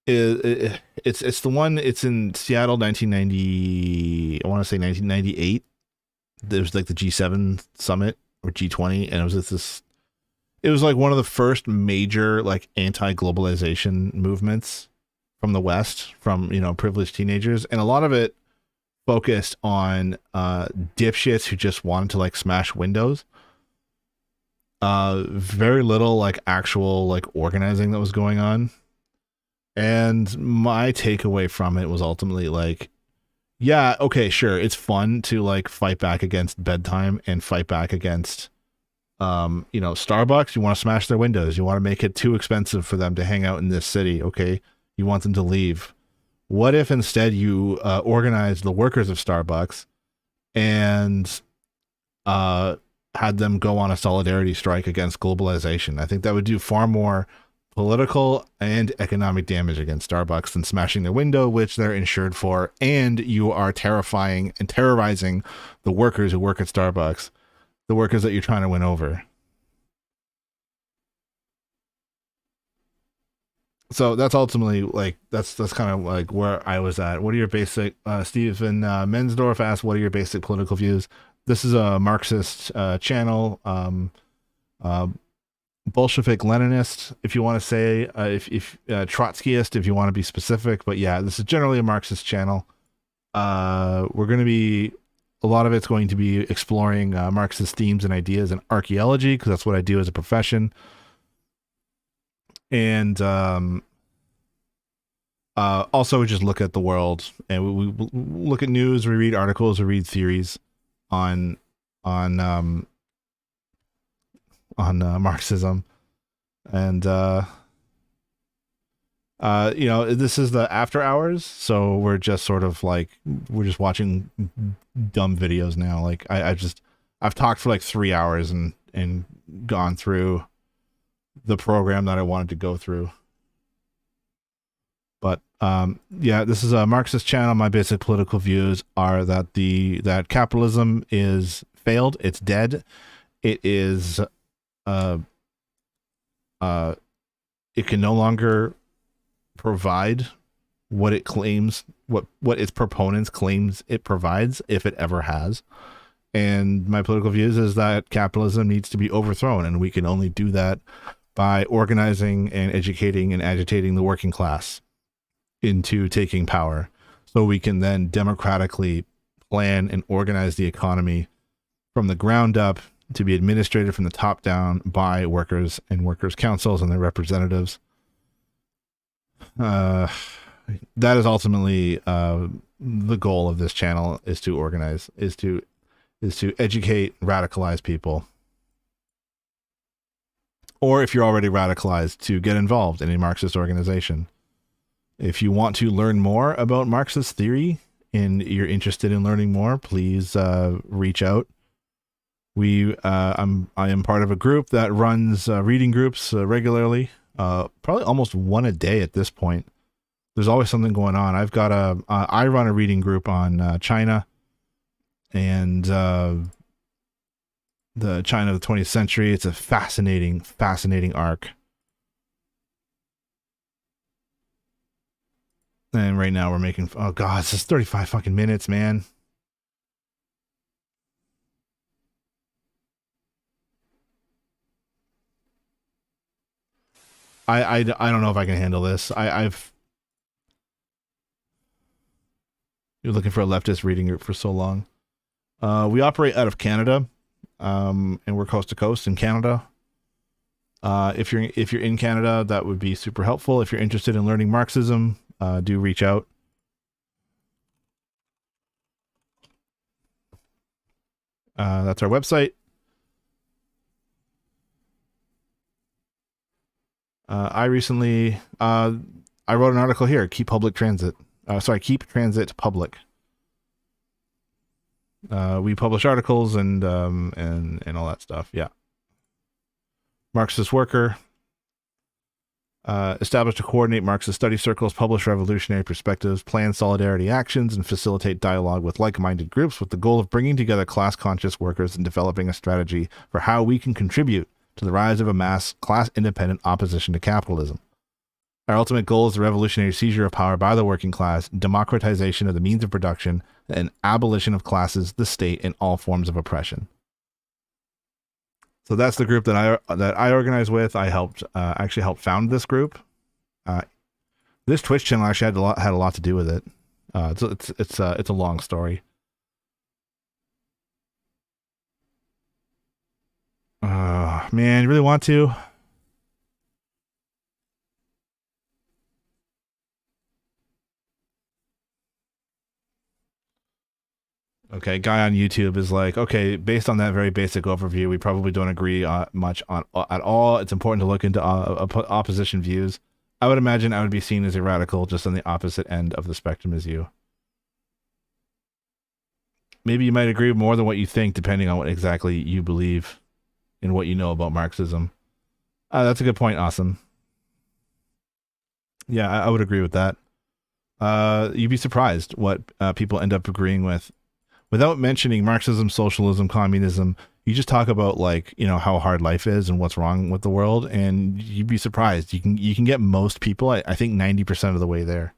It's the one. It's in Seattle, 1990. I want to say 1998. There was like the G7 summit or G20, and it was this. It was like one of the first major like anti-globalization movements from the West, from privileged teenagers, and a lot of it focused on dipshits who just wanted to like smash windows. Very little like actual like organizing that was going on. And my takeaway from it was ultimately like, yeah, okay, sure, it's fun to like fight back against bedtime and fight back against Starbucks. You want to smash their windows, you want to make it too expensive for them to hang out in this city, okay? You want them to leave. What if instead you organized the workers of Starbucks and had them go on a solidarity strike against globalization? I think that would do far more political and economic damage against Starbucks than smashing their window, which they're insured for, and you are terrifying and terrorizing the workers who work at Starbucks, the workers that you're trying to win over. So that's ultimately like that's kind of like where I was at. What are your basic Stephen Mensdorf asked, what are your basic political views? This is a Marxist channel, Bolshevik Leninist, if you want to say, if Trotskyist, if you want to be specific. But yeah, this is generally a Marxist channel. We're going to be, a lot of it's going to be exploring Marxist themes and ideas and archaeology, because that's what I do as a profession. And also we just look at the world, and we look at news, we read articles, we read theories on Marxism. And this is the after hours, so we're just sort of like, we're just watching dumb videos now. Like I've talked for like 3 hours and gone through the program that I wanted to go through. But yeah, this is a Marxist channel. My basic political views are that that capitalism is failed, it's dead, it is it can no longer provide what it claims, what its proponents claims it provides, if it ever has. And my political views is that capitalism needs to be overthrown, and we can only do that by organizing and educating and agitating the working class into taking power, so we can then democratically plan and organize the economy from the ground up to be administrated from the top down by workers and workers' councils and their representatives. That is ultimately the goal of this channel, is to organize, is to educate, radicalize people. Or if you're already radicalized, to get involved in a Marxist organization. If you want to learn more about Marxist theory and you're interested in learning more, please reach out. I am part of a group that runs reading groups regularly, probably almost one a day at this point. There's always something going on. I run a reading group on China and the China of the 20th century. It's a fascinating arc. And right now we're making, oh god, this is 35 fucking minutes, man. I don't know if I can handle this. You're looking for a leftist reading group for so long. We operate out of Canada, and we're coast to coast in Canada. If you're in Canada, that would be super helpful. If you're interested in learning Marxism, do reach out. That's our website. I recently I wrote an article here. Keep transit public. We publish articles and all that stuff. Yeah. Marxist worker. Established to coordinate Marxist study circles, publish revolutionary perspectives, plan solidarity actions, and facilitate dialogue with like-minded groups, with the goal of bringing together class-conscious workers and developing a strategy for how we can contribute to the rise of a mass, class-independent opposition to capitalism. Our ultimate goal is the revolutionary seizure of power by the working class, democratization of the means of production, and abolition of classes, the state, and all forms of oppression. So that's the group that I organize with. I helped actually helped found this group. This Twitch channel actually had a lot to do with it. It's a long story. Man, you really want to? Okay, guy on YouTube is like, okay, based on that very basic overview, we probably don't agree much on at all. It's important to look into opposition views. I would imagine I would be seen as a radical just on the opposite end of the spectrum as you. Maybe you might agree more than what you think, depending on what exactly you believe and what you know about Marxism. That's a good point, Awesome. Yeah, I would agree with that. You'd be surprised what people end up agreeing with. Without mentioning Marxism, socialism, communism, you just talk about, like, you know, how hard life is and what's wrong with the world, and you'd be surprised. You can get most people, I think 90% of the way there.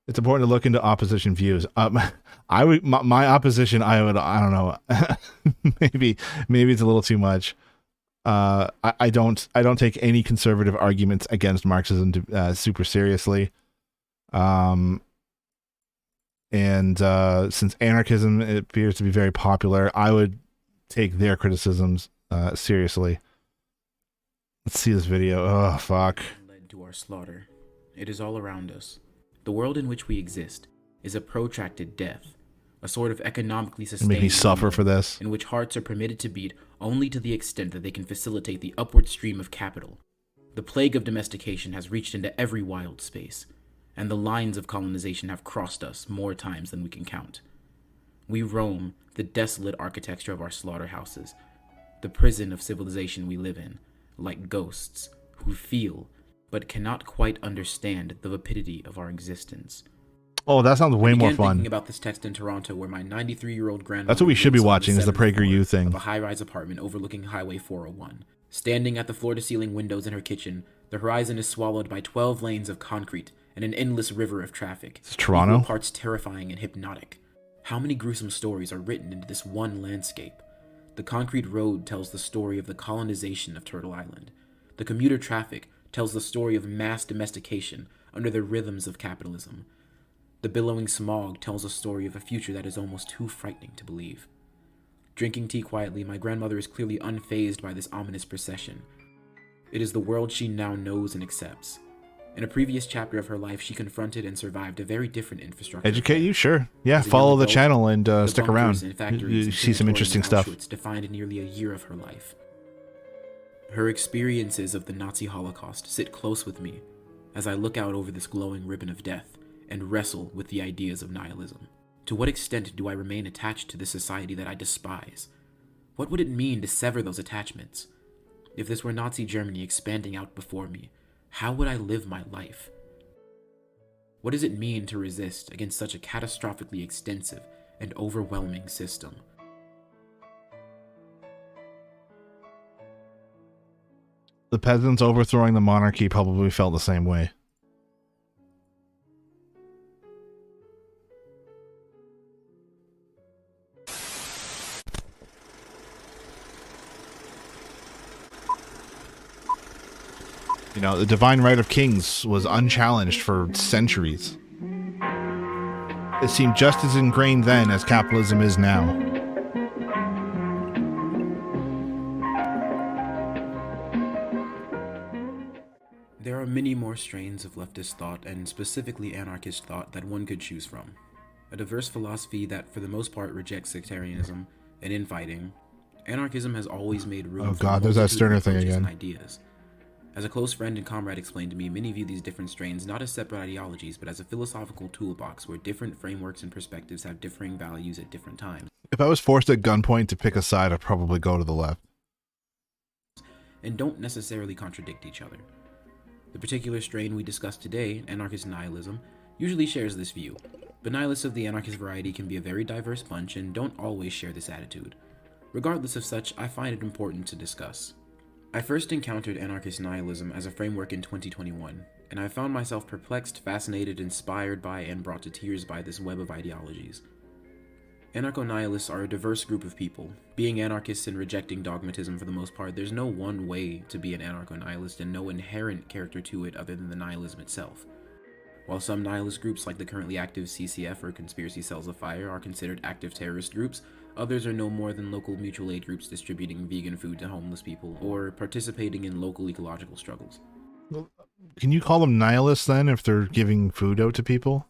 It's important to look into opposition views. My opposition, I don't know, maybe it's a little too much. I don't take any conservative arguments against Marxism super seriously. And since anarchism appears to be very popular, I would take their criticisms seriously. Let's see this video. Oh, fuck. Led to our slaughter. It is all around us. The world in which we exist is a protracted death, a sort of economically sustained make me suffer for this, in which hearts are permitted to beat only to the extent that they can facilitate the upward stream of capital. The plague of domestication has reached into every wild space, and the lines of colonization have crossed us more times than we can count. We roam the desolate architecture of our slaughterhouses, the prison of civilization we live in, like ghosts who feel but cannot quite understand the vapidity of our existence. Oh, that sounds way more fun. Thinking about this text in Toronto, where my 93-year-old grandmother. That's what we should be watching, is the PragerU thing. Of a high-rise apartment overlooking Highway 401. Standing at the floor-to-ceiling windows in her kitchen, the horizon is swallowed by 12 lanes of concrete and an endless river of traffic. It's Toronto. Equal parts terrifying and hypnotic. How many gruesome stories are written into this one landscape? The concrete road tells the story of the colonization of Turtle Island. The commuter traffic tells the story of mass domestication under the rhythms of capitalism. The billowing smog tells a story of a future that is almost too frightening to believe. Drinking tea quietly, my grandmother is clearly unfazed by this ominous procession. It is the world she now knows and accepts. In a previous chapter of her life, she confronted and survived a very different infrastructure. Educate you? Sure. Yeah, follow the channel and stick around. You see some interesting stuff. Defined nearly a year of her life. Her experiences of the Nazi Holocaust sit close with me as I look out over this glowing ribbon of death and wrestle with the ideas of nihilism. To what extent do I remain attached to this society that I despise? What would it mean to sever those attachments? If this were Nazi Germany expanding out before me, how would I live my life? What does it mean to resist against such a catastrophically extensive and overwhelming system? The peasants overthrowing the monarchy probably felt the same way. You know, the divine right of kings was unchallenged for centuries. It seemed just as ingrained then as capitalism is now. There are many more strains of leftist thought, and specifically anarchist thought, that one could choose from. A diverse philosophy that for the most part rejects sectarianism and infighting. Anarchism has always made room oh for god, there's that Sterner thing approaches and again. Ideas. As a close friend and comrade explained to me, many view these different strains not as separate ideologies, but as a philosophical toolbox where different frameworks and perspectives have differing values at different times. If I was forced at gunpoint to pick a side, I'd probably go to the left. And don't necessarily contradict each other. The particular strain we discussed today, anarchist nihilism, usually shares this view, but nihilists of the anarchist variety can be a very diverse bunch and don't always share this attitude. Regardless of such, I find it important to discuss. I first encountered anarchist nihilism as a framework in 2021, and I found myself perplexed, fascinated, inspired by, and brought to tears by this web of ideologies. Anarcho-nihilists are a diverse group of people. Being anarchists and rejecting dogmatism for the most part, there's no one way to be an anarcho-nihilist and no inherent character to it other than the nihilism itself. While some nihilist groups like the currently active CCF or Conspiracy Cells of Fire are considered active terrorist groups, others are no more than local mutual aid groups distributing vegan food to homeless people or participating in local ecological struggles. Can you call them nihilists then if they're giving food out to people?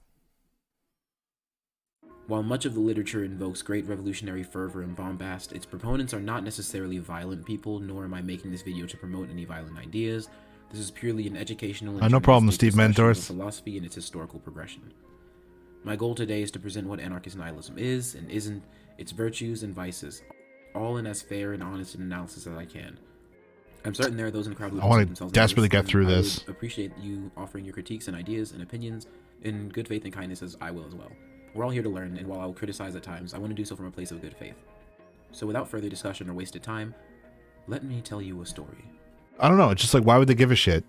While much of the literature invokes great revolutionary fervor and bombast, its proponents are not necessarily violent people, nor am I making this video to promote any violent ideas. This is purely an educational and no problem, journalistic Steve discussion of Mentors. philosophy and its historical progression. My goal today is to present what anarchist nihilism is and isn't, its virtues and vices, all in as fair and honest an analysis as I can. I'm certain there are those in the crowd who I wanna consider themselves desperately nihilists, get through and I this. would appreciate you offering your critiques and ideas and opinions in good faith and kindness, as I will as well. We're all here to learn, and while I will criticize at times, I want to do so from a place of good faith. So without further discussion or wasted time, let me tell you a story. I don't know. It's just like, why would they give a shit?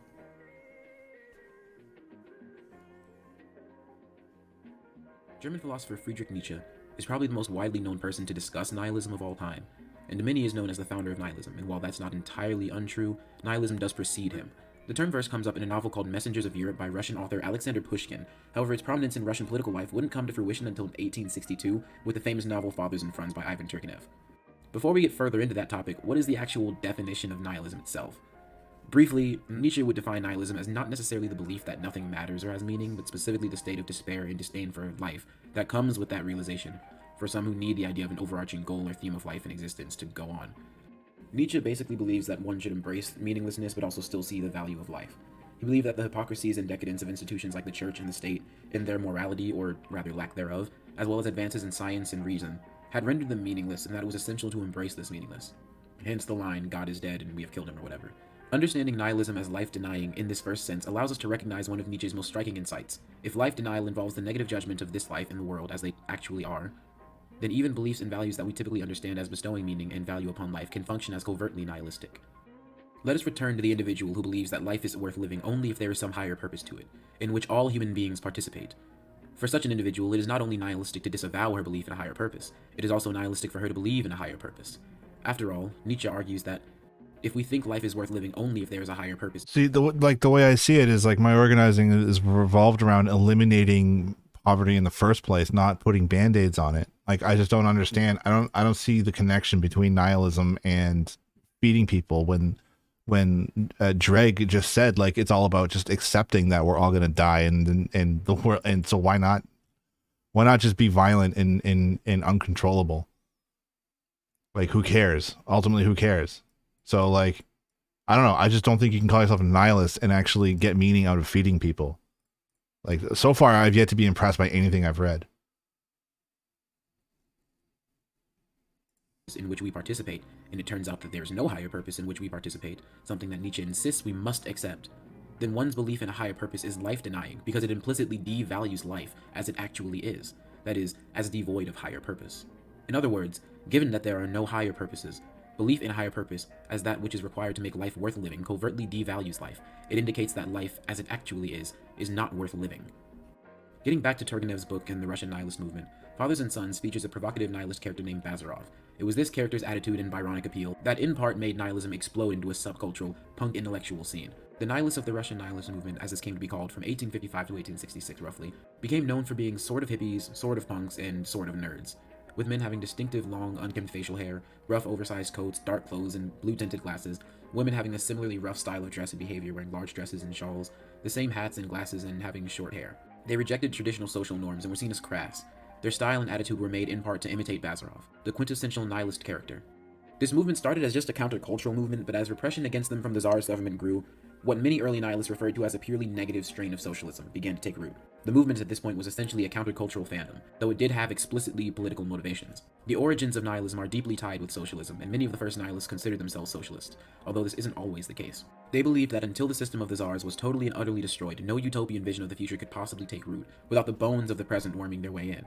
German philosopher Friedrich Nietzsche is probably the most widely known person to discuss nihilism of all time, and to many is known as the founder of nihilism, and while that's not entirely untrue, nihilism does precede him. The term first comes up in a novel called Messengers of Europe by Russian author Alexander Pushkin. However, its prominence in Russian political life wouldn't come to fruition until 1862 with the famous novel Fathers and Friends by Ivan Turgenev. Before we get further into that topic, what is the actual definition of nihilism itself? Briefly, Nietzsche would define nihilism as not necessarily the belief that nothing matters or has meaning, but specifically the state of despair and disdain for life that comes with that realization, for some who need the idea of an overarching goal or theme of life and existence to go on. Nietzsche basically believes that one should embrace meaninglessness but also still see the value of life. He believed that the hypocrisies and decadence of institutions like the church and the state, in their morality, or rather lack thereof, as well as advances in science and reason, had rendered them meaningless, and that it was essential to embrace this meaningless. Hence the line, God is dead and we have killed him, or whatever. Understanding nihilism as life-denying in this first sense allows us to recognize one of Nietzsche's most striking insights. If life denial involves the negative judgment of this life and the world as they actually are, then even beliefs and values that we typically understand as bestowing meaning and value upon life can function as covertly nihilistic. Let us return to the individual who believes that life is worth living only if there is some higher purpose to it, in which all human beings participate. For such an individual, it is not only nihilistic to disavow her belief in a higher purpose, it is also nihilistic for her to believe in a higher purpose. After all, Nietzsche argues that if we think life is worth living only if there is a higher purpose. See, the way I see it is like my organizing is revolved around eliminating poverty in the first place, not putting band-aids on it. Like, I just don't understand. I don't see the connection between nihilism and feeding people when Dreg just said, like, it's all about just accepting that we're all going to die and the world. And so why not just be violent and uncontrollable? Like, who cares? Ultimately, who cares? So, like, I don't know. I just don't think you can call yourself a nihilist and actually get meaning out of feeding people. Like, so far, I've yet to be impressed by anything I've read. In which we participate, and it turns out that there is no higher purpose in which we participate, something that Nietzsche insists we must accept, then one's belief in a higher purpose is life-denying because it implicitly devalues life as it actually is, that is, as devoid of higher purpose. In other words, given that there are no higher purposes, belief in a higher purpose as that which is required to make life worth living covertly devalues life. It indicates that life, as it actually is not worth living. Getting back to Turgenev's book and the Russian nihilist movement, Fathers and Sons features a provocative nihilist character named Bazarov. It was this character's attitude and Byronic appeal that in part made nihilism explode into a subcultural, punk intellectual scene. The nihilists of the Russian nihilist movement, as this came to be called from 1855 to 1866 roughly, became known for being sort of hippies, sort of punks, and sort of nerds, with men having distinctive long, unkempt facial hair, rough oversized coats, dark clothes, and blue-tinted glasses, women having a similarly rough style of dress and behavior wearing large dresses and shawls, the same hats and glasses, and having short hair. They rejected traditional social norms and were seen as crass. Their style and attitude were made in part to imitate Bazarov, the quintessential nihilist character. This movement started as just a countercultural movement, but as repression against them from the Tsar's government grew, what many early nihilists referred to as a purely negative strain of socialism began to take root. The movement at this point was essentially a countercultural fandom, though it did have explicitly political motivations. The origins of nihilism are deeply tied with socialism, and many of the first nihilists considered themselves socialists, although this isn't always the case. They believed that until the system of the Tsars was totally and utterly destroyed, no utopian vision of the future could possibly take root, without the bones of the present worming their way in.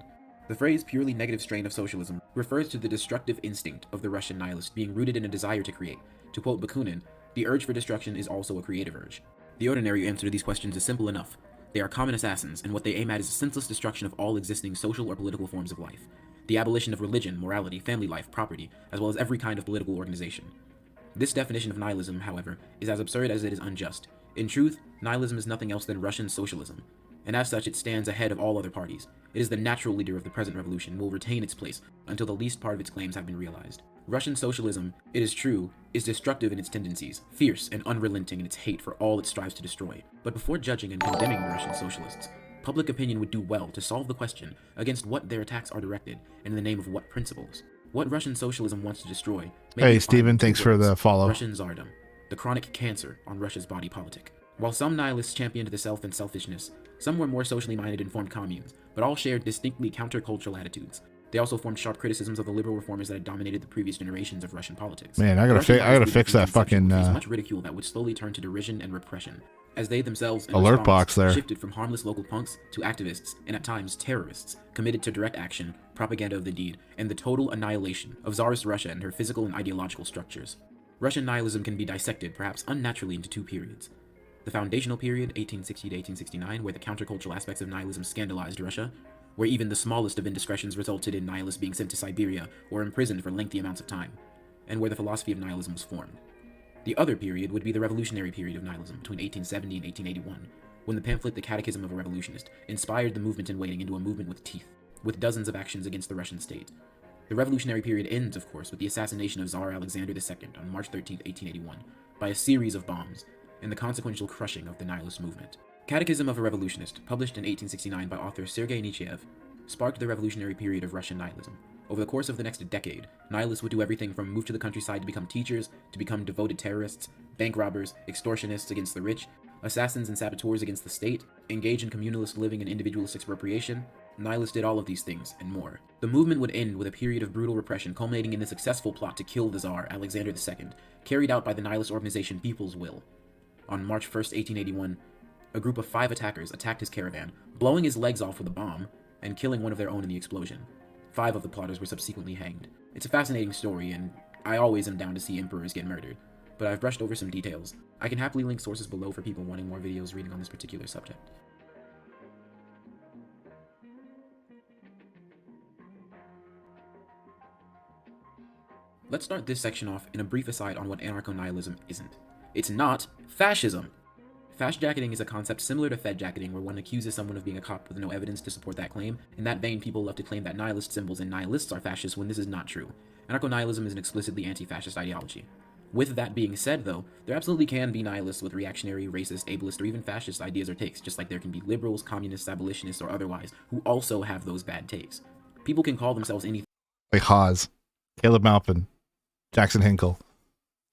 The phrase purely negative strain of socialism refers to the destructive instinct of the Russian nihilist being rooted in a desire to create. To quote Bakunin, The urge for destruction is also a creative urge. The ordinary answer to these questions is simple enough. They are common assassins, and what they aim at is the senseless destruction of all existing social or political forms of life. The abolition of religion, morality, family life, property, as well as every kind of political organization. This definition of nihilism, however, is as absurd as it is unjust. In truth, nihilism is nothing else than Russian socialism, and as such it stands ahead of all other parties. It is the natural leader of the present revolution and will retain its place until the least part of its claims have been realized. Russian socialism, it is true, is destructive in its tendencies, fierce and unrelenting in its hate for all it strives to destroy. But before judging and condemning Russian socialists, public opinion would do well to solve the question against what their attacks are directed and in the name of what principles. What Russian socialism wants to destroy. Hey, Steven, thanks for the follow. Russian Tsardom, the chronic cancer on Russia's body politic. While some nihilists championed the self and selfishness, some were more socially minded and formed communes, but all shared distinctly countercultural attitudes. They also formed sharp criticisms of the liberal reformers that had dominated the previous generations of Russian politics. Man, I gotta fix that fucking much ridicule that would slowly turn to derision and repression, as they themselves in alert response, box there shifted from harmless local punks to activists and at times terrorists committed to direct action, propaganda of the deed, and the total annihilation of Tsarist Russia and her physical and ideological structures. Russian nihilism can be dissected, perhaps unnaturally, into two periods. The foundational period, 1860 to 1869, where the countercultural aspects of nihilism scandalized Russia, where even the smallest of indiscretions resulted in nihilists being sent to Siberia or imprisoned for lengthy amounts of time, and where the philosophy of nihilism was formed. The other period would be the revolutionary period of nihilism, between 1870 and 1881, when the pamphlet The Catechism of a Revolutionist inspired the movement in waiting into a movement with teeth, with dozens of actions against the Russian state. The revolutionary period ends, of course, with the assassination of Tsar Alexander II on March 13, 1881, by a series of bombs, and the consequential crushing of the nihilist movement. Catechism of a Revolutionist, published in 1869 by author Sergei Nietzschev, sparked the revolutionary period of Russian nihilism. Over the course of the next decade, nihilists would do everything from move to the countryside to become teachers, to become devoted terrorists, bank robbers, extortionists against the rich, assassins and saboteurs against the state, engage in communalist living and individualist expropriation. Nihilists did all of these things, and more. The movement would end with a period of brutal repression culminating in the successful plot to kill the Tsar, Alexander II, carried out by the nihilist organization People's Will. On March 1, 1881, a group of 5 attackers attacked his caravan, blowing his legs off with a bomb, and killing one of their own in the explosion. 5 of the plotters were subsequently hanged. It's a fascinating story, and I always am down to see emperors get murdered, but I've brushed over some details. I can happily link sources below for people wanting more videos reading on this particular subject. Let's start this section off in a brief aside on what anarcho-nihilism isn't. It's not fascism! Fast-jacketing is a concept similar to Fed-jacketing, where one accuses someone of being a cop with no evidence to support that claim. In that vein, people love to claim that nihilist symbols and nihilists are fascists when this is not true. Anarcho-nihilism is an explicitly anti-fascist ideology. With that being said, though, there absolutely can be nihilists with reactionary, racist, ableist, or even fascist ideas or takes, just like there can be liberals, communists, abolitionists, or otherwise, who also have those bad takes. People can call themselves anything like Haas, Caleb Maupin, Jackson Hinkle,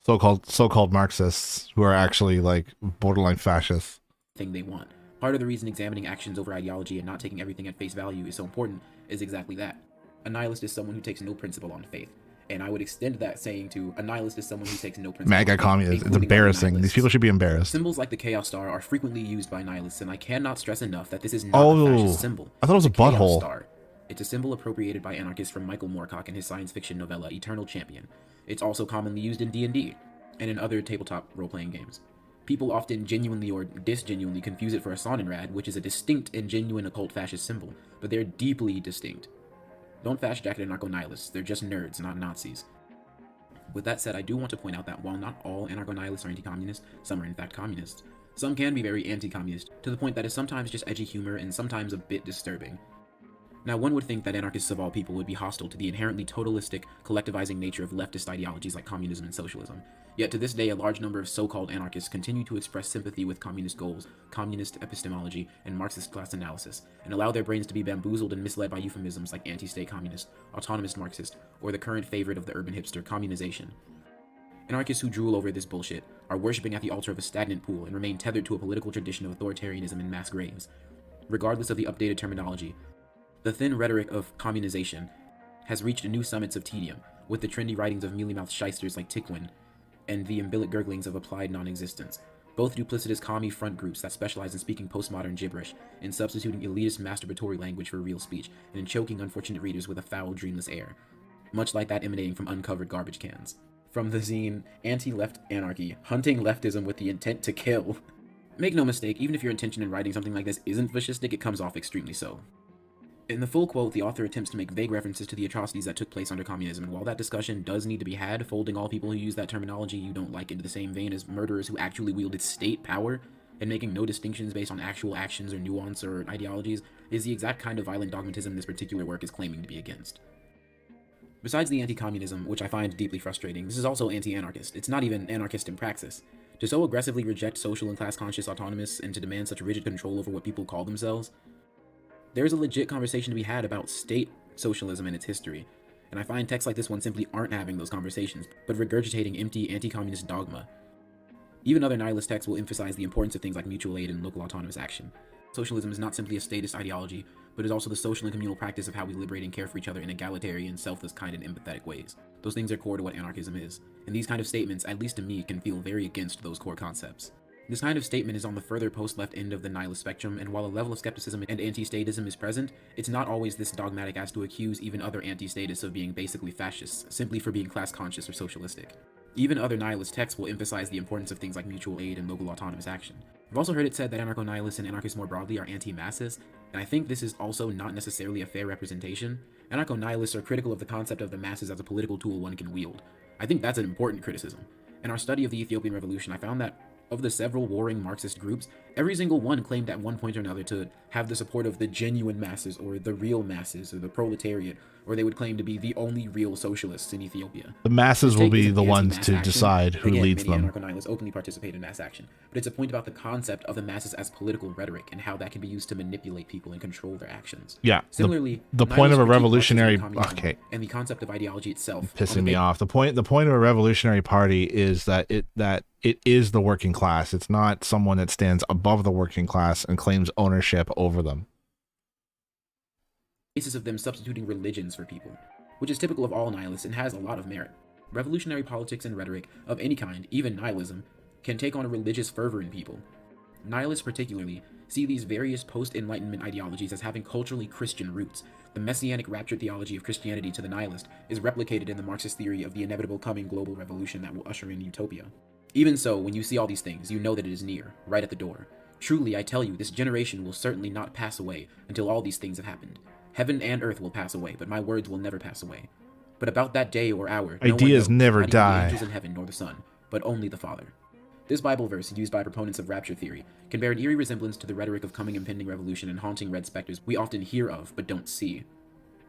so-called Marxists who are actually like borderline fascists. They want. Part of the reason examining actions over ideology and not taking everything at face value is so important is exactly that. A nihilist is someone who takes no principle on faith. And I would extend that saying to a nihilist is someone who takes no principle. MAGA communists. It's embarrassing. These people should be embarrassed. Symbols like the Chaos Star are frequently used by nihilists, and I cannot stress enough that this is not a fascist symbol. I thought it was a Chaos butthole. Star. It's a symbol appropriated by anarchists from Michael Moorcock in his science fiction novella Eternal Champion. It's also commonly used in D&D and in other tabletop role-playing games. People often genuinely or disgenuinely confuse it for a Sonnenrad, which is a distinct and genuine occult fascist symbol, but they're deeply distinct. Don't fast-jacket anarcho-nihilists, they're just nerds, not Nazis. With that said, I do want to point out that while not all anarcho-nihilists are anti-communist, some are in fact communists. Some can be very anti-communist, to the point that is sometimes just edgy humor and sometimes a bit disturbing. Now, one would think that anarchists of all people would be hostile to the inherently totalistic, collectivizing nature of leftist ideologies like communism and socialism. Yet to this day, a large number of so-called anarchists continue to express sympathy with communist goals, communist epistemology, and Marxist class analysis, and allow their brains to be bamboozled and misled by euphemisms like anti-state communist, autonomous Marxist, or the current favorite of the urban hipster, communization. Anarchists who drool over this bullshit are worshipping at the altar of a stagnant pool and remain tethered to a political tradition of authoritarianism and mass graves. Regardless of the updated terminology, the thin rhetoric of communization has reached new summits of tedium, with the trendy writings of mealy-mouthed shysters like Tickwin, and the umbilic gurglings of applied non-existence, both duplicitous commie front groups that specialize in speaking postmodern gibberish, in substituting elitist masturbatory language for real speech, and in choking unfortunate readers with a foul, dreamless air. much like that emanating from uncovered garbage cans. From the zine Anti-Left Anarchy, Hunting Leftism with the Intent to Kill. Make no mistake, even if your intention in writing something like this isn't fascistic, it comes off extremely so. In the full quote, the author attempts to make vague references to the atrocities that took place under communism, and while that discussion does need to be had, folding all people who use that terminology you don't like into the same vein as murderers who actually wielded state power, and making no distinctions based on actual actions or nuance or ideologies, is the exact kind of violent dogmatism this particular work is claiming to be against. Besides the anti-communism, which I find deeply frustrating, this is also anti-anarchist. It's not even anarchist in praxis. To so aggressively reject social and class-conscious autonomists and to demand such rigid control over what people call themselves, there's a legit conversation to be had about state socialism and its history, and I find texts like this one simply aren't having those conversations, but regurgitating empty anti-communist dogma. Even other nihilist texts will emphasize the importance of things like mutual aid and local autonomous action. Socialism is not simply a statist ideology, but is also the social and communal practice of how we liberate and care for each other in egalitarian, selfless, kind, and empathetic ways. Those things are core to what anarchism is, and these kind of statements, at least to me, can feel very against those core concepts. This kind of statement is on the further post-left end of the nihilist spectrum, and while a level of skepticism and anti-statism is present, it's not always this dogmatic as to accuse even other anti-statists of being basically fascists, simply for being class-conscious or socialistic. Even other nihilist texts will emphasize the importance of things like mutual aid and local autonomous action. I've also heard it said that anarcho-nihilists and anarchists more broadly are anti-masses, and I think this is also not necessarily a fair representation. Anarcho-nihilists are critical of the concept of the masses as a political tool one can wield. I think that's an important criticism. In our study of the Ethiopian Revolution, I found that of the several warring Marxist groups, every single one claimed at one point or another to have the support of the genuine masses, or the real masses, or the proletariat, or they would claim to be the only real socialists in Ethiopia. The masses will be the ones Anti-mass to action. decide who Again, leads many them. anarcho-nihilists openly participate in mass action, but it's a point about the concept of the masses as political rhetoric and how that can be used to manipulate people and control their actions. Yeah. Similarly, The point of a nihilists critique revolutionary Marxism and communism okay, and the concept of ideology itself. pissing on the me off. The point of a revolutionary party is that it is the working class. It's not someone that stands above the working class and claims ownership over them. basis of them substituting religions for people, which is typical of all nihilists and has a lot of merit. Revolutionary politics and rhetoric of any kind, even nihilism, can take on a religious fervor in people. Nihilists particularly see these various post-Enlightenment ideologies as having culturally Christian roots. The messianic rapture theology of Christianity to the nihilist is replicated in the Marxist theory of the inevitable coming global revolution that will usher in utopia. Even so, when you see all these things, you know that it is near, right at the door. Truly, I tell you, this generation will certainly not pass away until all these things have happened. Heaven and earth will pass away, but my words will never pass away. But about that day or hour, no one Ideas knows, never not even die. the angels in heaven nor the Son, but only the Father. This Bible verse, used by proponents of rapture theory, can bear an eerie resemblance to the rhetoric of coming impending revolution and haunting red specters we often hear of but don't see.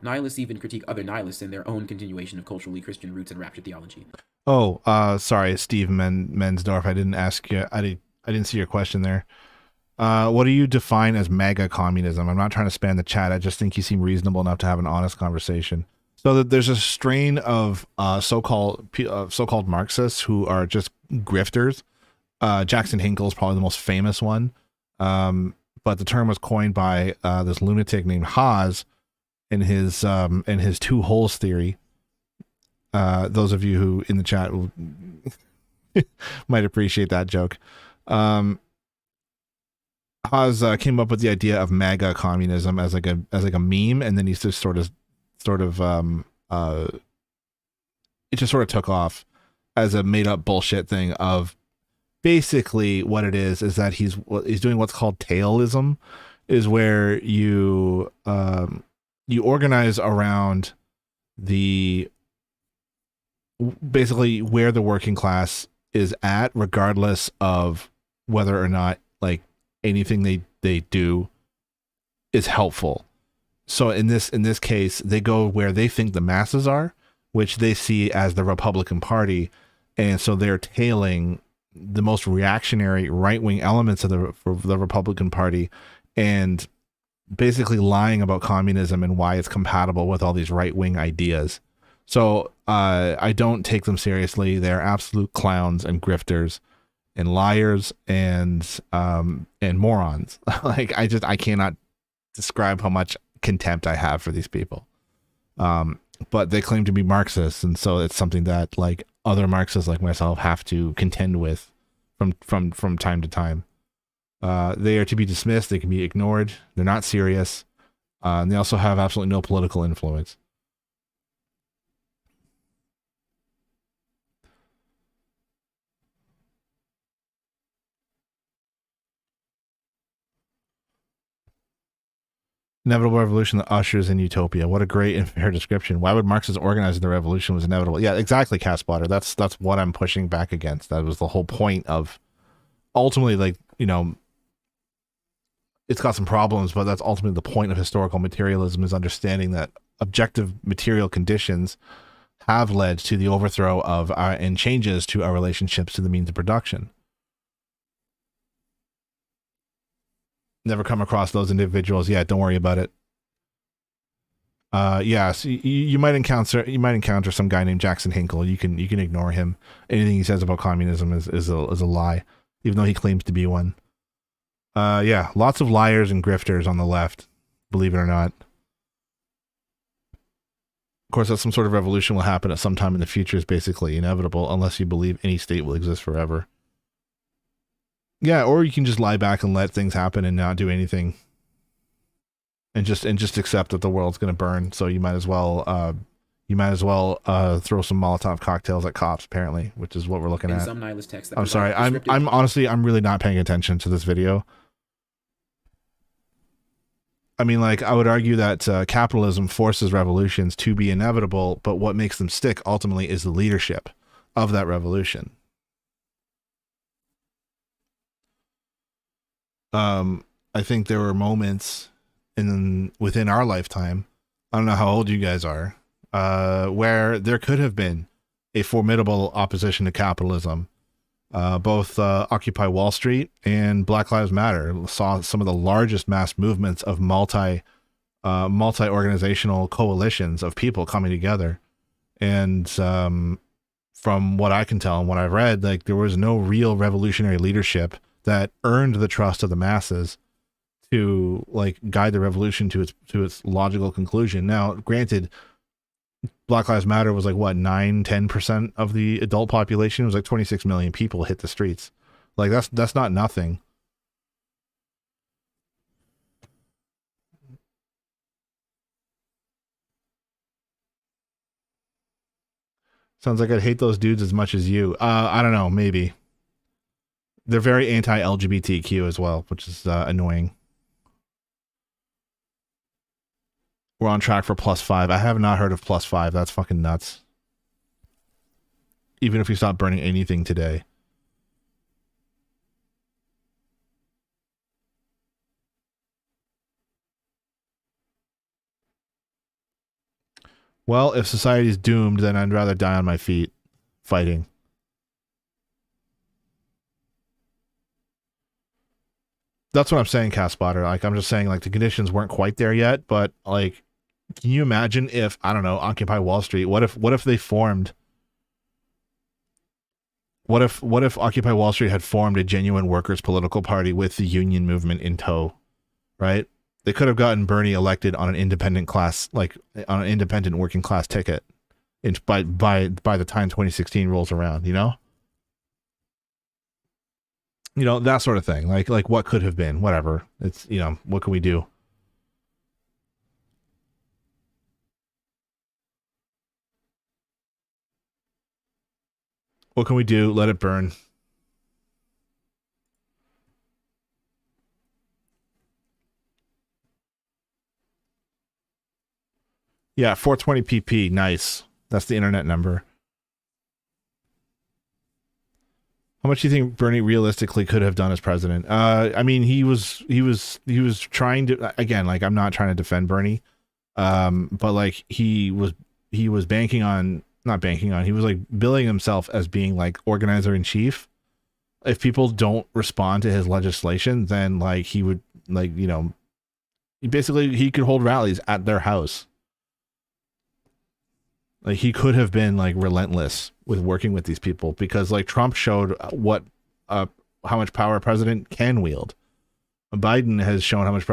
Nihilists even critique other nihilists in their own continuation of culturally Christian roots and rapture theology. Oh, sorry, Steve Mensdorf. I didn't ask you. I didn't see your question there. What do you define as MAGA communism? I'm not trying to spam the chat. I just think you seem reasonable enough to have an honest conversation. So that there's a strain of so-called Marxists who are just grifters. Jackson Hinkle is probably the most famous one. But the term was coined by this lunatic named Haas in his two holes theory. Those of you who in the chat will might appreciate that joke. Haas came up with the idea of MAGA communism as like a meme, and then he just sort of it just sort of took off as a made up bullshit thing of basically what it is that he's doing what's called tailism, is where you organize around basically where the working class is at, regardless of whether or not like anything they do is helpful. So in this case, they go where they think the masses are, which they see as the Republican Party, and so they're tailing the most reactionary right-wing elements of the Republican Party and basically lying about communism and why it's compatible with all these right-wing ideas. So I don't take them seriously. They're absolute clowns and grifters and liars and morons. Like I cannot describe how much contempt I have for these people. But they claim to be Marxists, and so it's something that like other Marxists like myself have to contend with from time to time. They are to be dismissed. They can be ignored. They're not serious. And they also have absolutely no political influence. Inevitable revolution that ushers in utopia. What a great and fair description. Why would Marxists organize the revolution was inevitable? Yeah, exactly, Caspotter. That's what I'm pushing back against. That was the whole point of ultimately, like, you know, it's got some problems, but that's ultimately the point of historical materialism, is understanding that objective material conditions have led to the overthrow of our and changes to our relationships to the means of production. Never come across those individuals yet. Don't worry about it. Yes, you might encounter some guy named Jackson Hinkle. You can ignore him. Anything he says about communism is a lie, even though he claims to be one. Yeah, lots of liars and grifters on the left, believe it or not. Of course, that some sort of revolution will happen at some time in the future is basically inevitable, unless you believe any state will exist forever. Yeah, or you can just lie back and let things happen and not do anything, and just accept that the world's going to burn. So you might as well throw some Molotov cocktails at cops, apparently, which is what we're looking In at. some nihilist texts that I'm sorry. provide I'm honestly, I'm really not paying attention to this video. I mean, like, I would argue that capitalism forces revolutions to be inevitable, but what makes them stick ultimately is the leadership of that revolution. I think there were moments within our lifetime, I don't know how old you guys are, where there could have been a formidable opposition to capitalism. Both Occupy Wall Street and Black Lives Matter saw some of the largest mass movements of multi-organizational coalitions of people coming together. And from what I can tell and what I've read, like, there was no real revolutionary leadership that earned the trust of the masses to, like, guide the revolution to its logical conclusion. Now, granted, Black Lives Matter was like, what, 9-10% of the adult population? It was like 26 million people hit the streets. Like, that's not nothing. Sounds like I'd hate those dudes as much as you. I don't know, maybe. They're very anti-LGBTQ as well, which is annoying. We're on track for +5. I have not heard of +5. That's fucking nuts. Even if we stop burning anything today. Well, if society's doomed, then I'd rather die on my feet fighting. That's what I'm saying, Caspotter. Like, I'm just saying, like, the conditions weren't quite there yet, but, like, can you imagine if, I don't know, Occupy Wall Street, what if they formed, what if Occupy Wall Street had formed a genuine workers' political party with the union movement in tow, right? They could have gotten Bernie elected on an independent class, like, on an independent working class ticket by the time 2016 rolls around, you know? You know, that sort of thing. Like what could have been, whatever. It's, you know, what can we do? What can we do? Let it burn. Yeah, 420 pp. Nice. That's the internet number. How much do you think Bernie realistically could have done as president? I mean, he was trying to, again, like, I'm not trying to defend Bernie, but, like, he was banking on, not banking on, he was, like, billing himself as being, like, organizer in chief. If people don't respond to his legislation, then, like, he would, like, you know, he could hold rallies at their house. Like, he could have been, like, relentless with working with these people, because, like, Trump showed how much power a president can wield. Biden has shown how much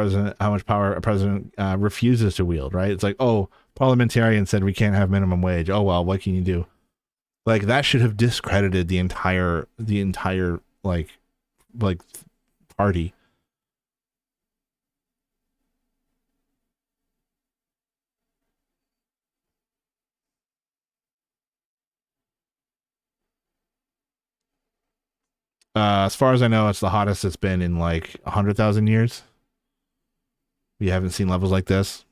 power a president refuses to wield, right? It's like, oh, parliamentarians said we can't have minimum wage. Oh, well, what can you do? Like, that should have discredited the entire like party. As far as I know, it's the hottest it's been in like 100,000 years. We haven't seen levels like this.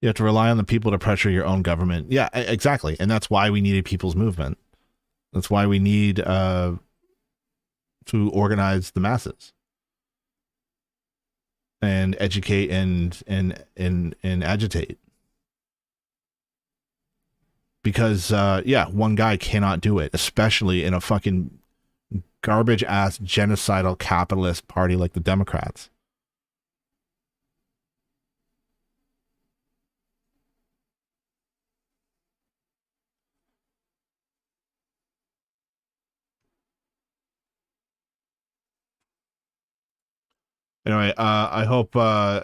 You have to rely on the people to pressure your own government. Yeah, exactly. And that's why we needed people's movement. That's why we need to organize the masses and educate and agitate. Because yeah, one guy cannot do it, especially in a fucking garbage ass genocidal capitalist party like the Democrats. Anyway, I hope I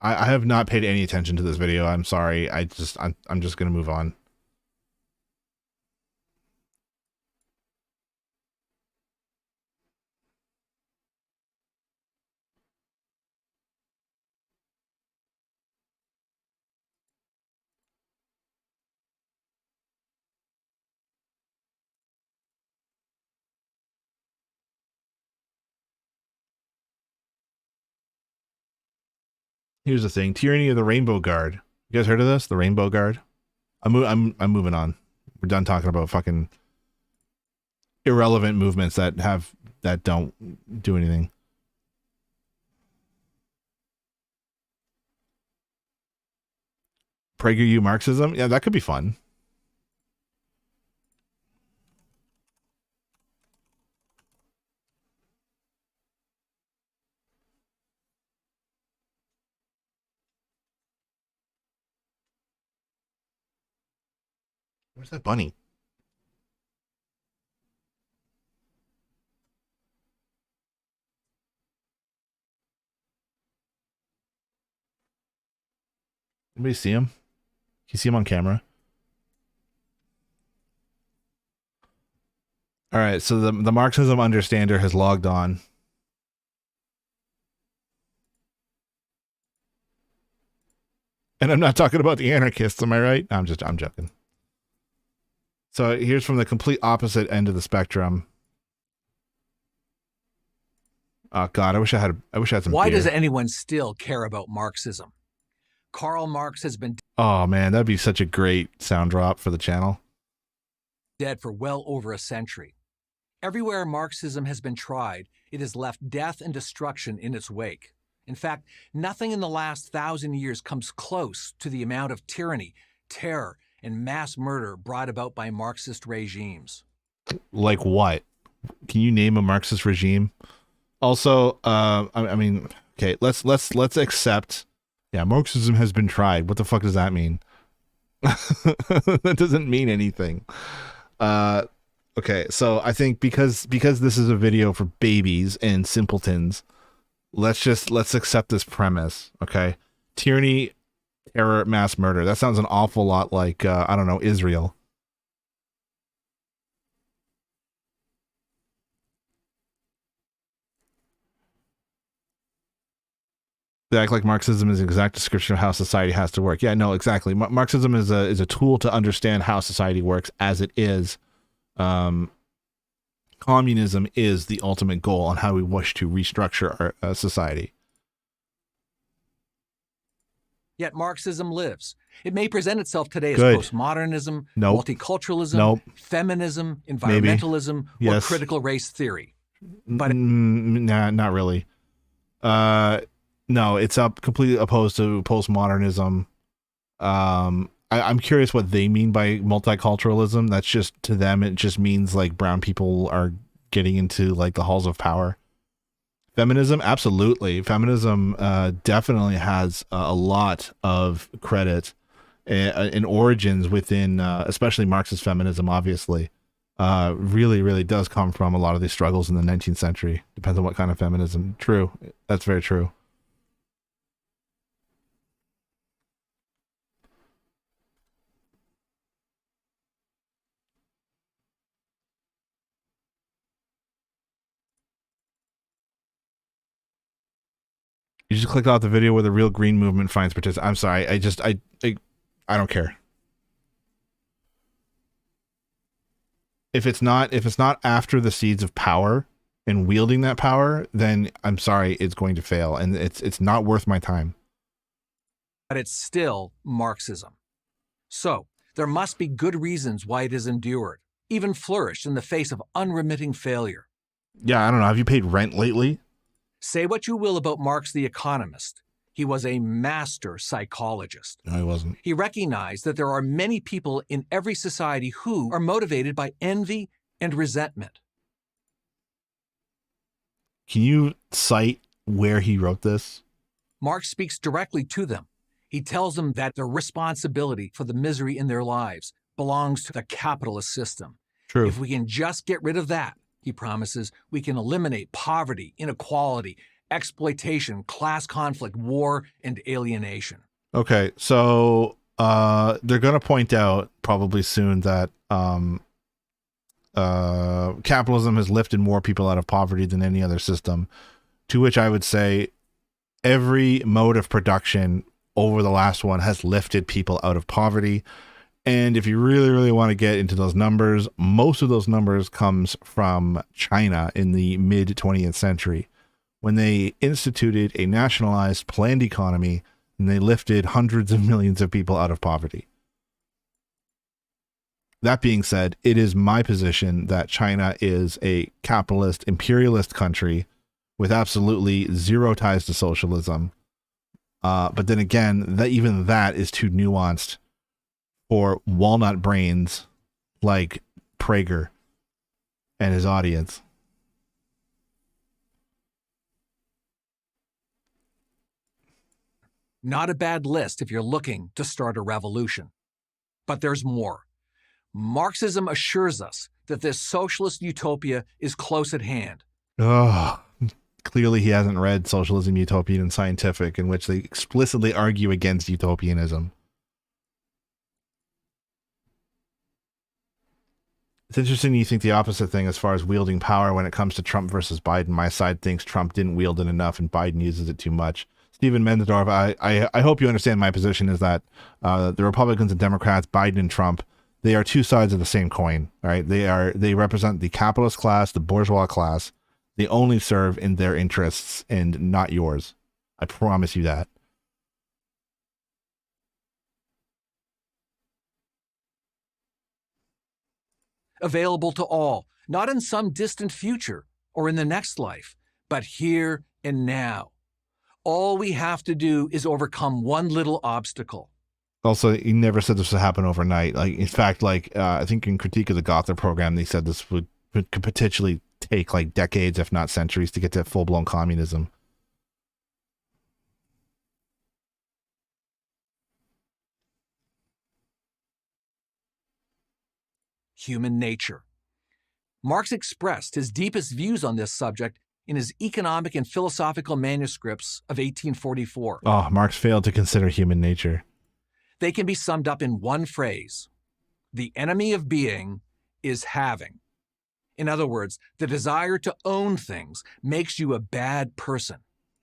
have not paid any attention to this video. I'm sorry. I'm just gonna move on. Here's the thing: Tyranny of the Rainbow Guard. You guys heard of this? The Rainbow Guard. I'm moving on. We're done talking about fucking irrelevant movements that don't do anything. PragerU Marxism. Yeah, that could be fun. Where's that bunny? Anybody see him? Can you see him on camera? All right, so the Marxism understander has logged on. And I'm not talking about the anarchists, am I right? I'm joking. So here's from the complete opposite end of the spectrum. Oh God, I wish I had some Why beer. does anyone still care about Marxism? Karl Marx has been Oh man, that'd be such a great sound drop for the channel. dead for well over a century. Everywhere Marxism has been tried, it has left death and destruction in its wake. In fact, nothing in the last 1,000 years comes close to the amount of tyranny, terror, and mass murder brought about by Marxist regimes. Like what? Can you name a Marxist regime? Also, I mean, okay, let's accept. Yeah, Marxism has been tried. What the fuck does that mean? That doesn't mean anything. Okay, so I think because this is a video for babies and simpletons, let's accept this premise. Okay, tyranny, terror, mass murder. That sounds an awful lot like I don't know, Israel. They act like Marxism is an exact description of how society has to work. Yeah, no, exactly. Marxism is a tool to understand how society works as it is. Communism is the ultimate goal on how we wish to restructure our society. Yet Marxism lives. It may present itself today as Good. postmodernism, Nope. multiculturalism, Nope. feminism, Maybe. environmentalism, or Yes. critical race theory. But Nah, not really. No, it's up completely opposed to postmodernism. I'm curious what they mean by multiculturalism. That's just, to them, it just means like brown people are getting into like the halls of power. Feminism, absolutely. Feminism definitely has a lot of credit in origins within, especially Marxist feminism, obviously. Really, really does come from a lot of these struggles in the 19th century. Depends on what kind of feminism. True. That's very true. You just clicked off the video where the Real Green Movement finds participants. I'm sorry. I don't care. If it's not after the seeds of power and wielding that power, then I'm sorry, it's going to fail, and it's not worth my time. But it's still Marxism. So there must be good reasons why it has endured, even flourished in the face of unremitting failure. Yeah, I don't know. Have you paid rent lately? Say what you will about Marx the economist. He was a master psychologist. No, he wasn't. He recognized that there are many people in every society who are motivated by envy and resentment. Can you cite where he wrote this? Marx speaks directly to them. He tells them that their responsibility for the misery in their lives belongs to the capitalist system. True. If we can just get rid of that, he promises, we can eliminate poverty, inequality, exploitation, class conflict, war, and alienation. Okay, so they're going to point out probably soon that capitalism has lifted more people out of poverty than any other system, to which I would say every mode of production over the last one has lifted people out of poverty. And if you really, really want to get into those numbers, most of those numbers comes from China in the mid 20th century, when they instituted a nationalized planned economy and they lifted hundreds of millions of people out of poverty. That being said, it is my position that China is a capitalist, imperialist country with absolutely zero ties to socialism. But then again, that even that is too nuanced for walnut brains like Prager and his audience. Not a bad list if you're looking to start a revolution. But there's more. Marxism assures us that this socialist utopia is close at hand. Oh, clearly he hasn't read Socialism, Utopian, and Scientific, in which they explicitly argue against utopianism. It's interesting you think the opposite thing as far as wielding power when it comes to Trump versus Biden. My side thinks Trump didn't wield it enough and Biden uses it too much. Stephen Mendendorf, I hope you understand my position is that the Republicans and Democrats, Biden and Trump, they are two sides of the same coin. All right, they represent the capitalist class, the bourgeois class. They only serve in their interests and not yours. I promise you that. Available to all, not in some distant future or in the next life, but here and now. All we have to do is overcome one little obstacle. Also, he never said this would happen overnight. Like, in fact, I think in Critique of the Gotha program, they said this could potentially take like decades, if not centuries, to get to full-blown communism. Human nature. Marx expressed his deepest views on this subject in his economic and philosophical manuscripts of 1844. Oh, Marx failed to consider human nature. They can be summed up in one phrase. The enemy of being is having. In other words, the desire to own things makes you a bad person.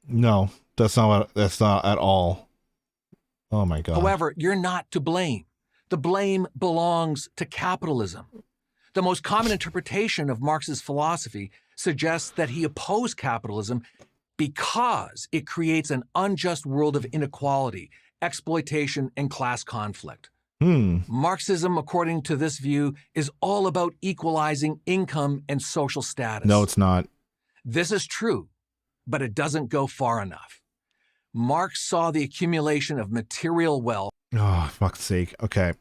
No, that's not at all. Oh my God. However, you're not to blame. The blame belongs to capitalism. The most common interpretation of Marx's philosophy suggests that he opposed capitalism because it creates an unjust world of inequality, exploitation, and class conflict. Marxism, according to this view, is all about equalizing income and social status. No, it's not. This is true, but it doesn't go far enough. Marx saw the accumulation of material wealth. Oh, fuck's sake. Okay.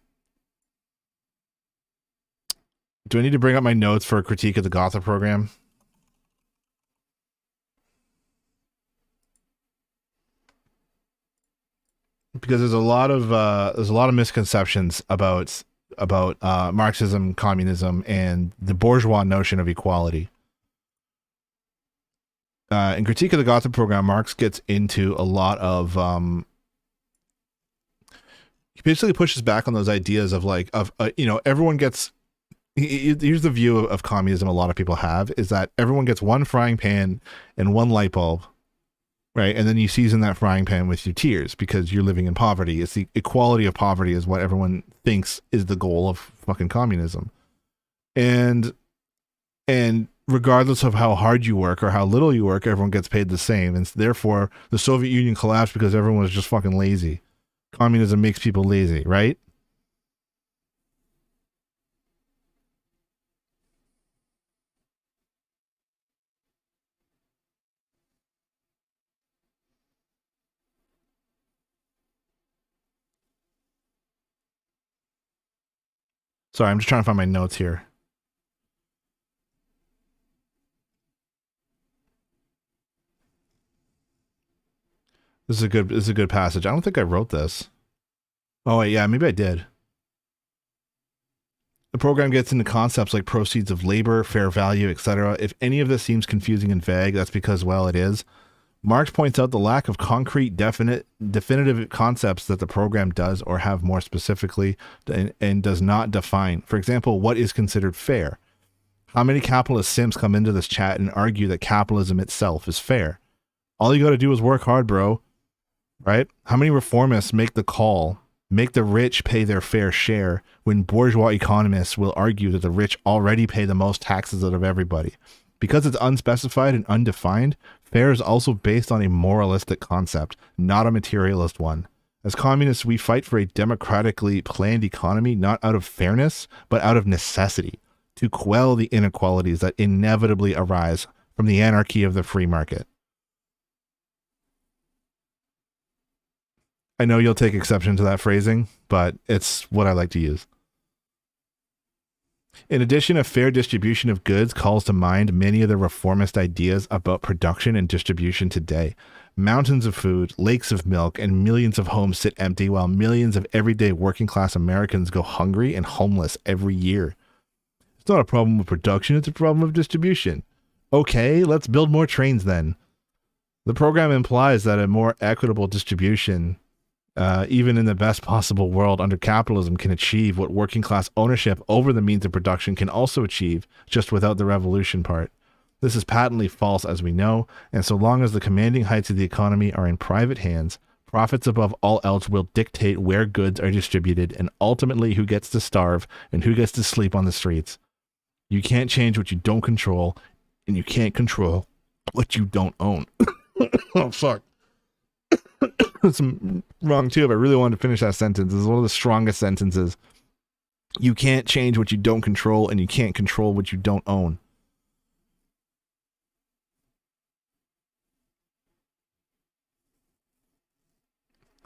Do I need to bring up my notes for a Critique of the Gotha program? Because there's a lot of misconceptions about Marxism, communism, and the bourgeois notion of equality. In Critique of the Gotha program, Marx gets into a lot of he basically pushes back on those ideas of everyone gets. Here's the view of communism a lot of people have, is that everyone gets one frying pan and one light bulb. right? And then you season that frying pan with your tears because you're living in poverty. It's the equality of poverty is what everyone thinks is the goal of fucking communism. And regardless of how hard you work or how little you work, everyone gets paid the same. And therefore, the Soviet Union collapsed because everyone was just fucking lazy. Communism makes people lazy, right? Sorry, I'm just trying to find my notes here. This is a good passage. I don't think I wrote this. Oh wait, yeah, maybe I did. The program gets into concepts like proceeds of labor, fair value, etc. If any of this seems confusing and vague, that's because, well, it is. Marx points out the lack of concrete, definitive concepts that the program does, or have more specifically, and does not define. For example, what is considered fair? How many capitalist simps come into this chat and argue that capitalism itself is fair? All you got to do is work hard, bro. Right? How many reformists make the call, make the rich pay their fair share, when bourgeois economists will argue that the rich already pay the most taxes out of everybody? Because it's unspecified and undefined, fair is also based on a moralistic concept, not a materialist one. As communists, we fight for a democratically planned economy, not out of fairness, but out of necessity, to quell the inequalities that inevitably arise from the anarchy of the free market. I know you'll take exception to that phrasing, but it's what I like to use. In addition, a fair distribution of goods calls to mind many of the reformist ideas about production and distribution today. Mountains of food, lakes of milk, and millions of homes sit empty while millions of everyday working class Americans go hungry and homeless every year. It's not a problem of production, it's a problem of distribution. Okay, let's build more trains then. The program implies that a more equitable distribution, even in the best possible world under capitalism, can achieve what working class ownership over the means of production can also achieve, just without the revolution part. This is patently false, as we know, and so long as the commanding heights of the economy are in private hands, profits above all else will dictate where goods are distributed and ultimately who gets to starve and who gets to sleep on the streets. You can't change what you don't control, and you can't control what you don't own. Oh, fuck. It's wrong too, but I really wanted to finish that sentence. It's one of the strongest sentences. You can't change what you don't control, and you can't control what you don't own.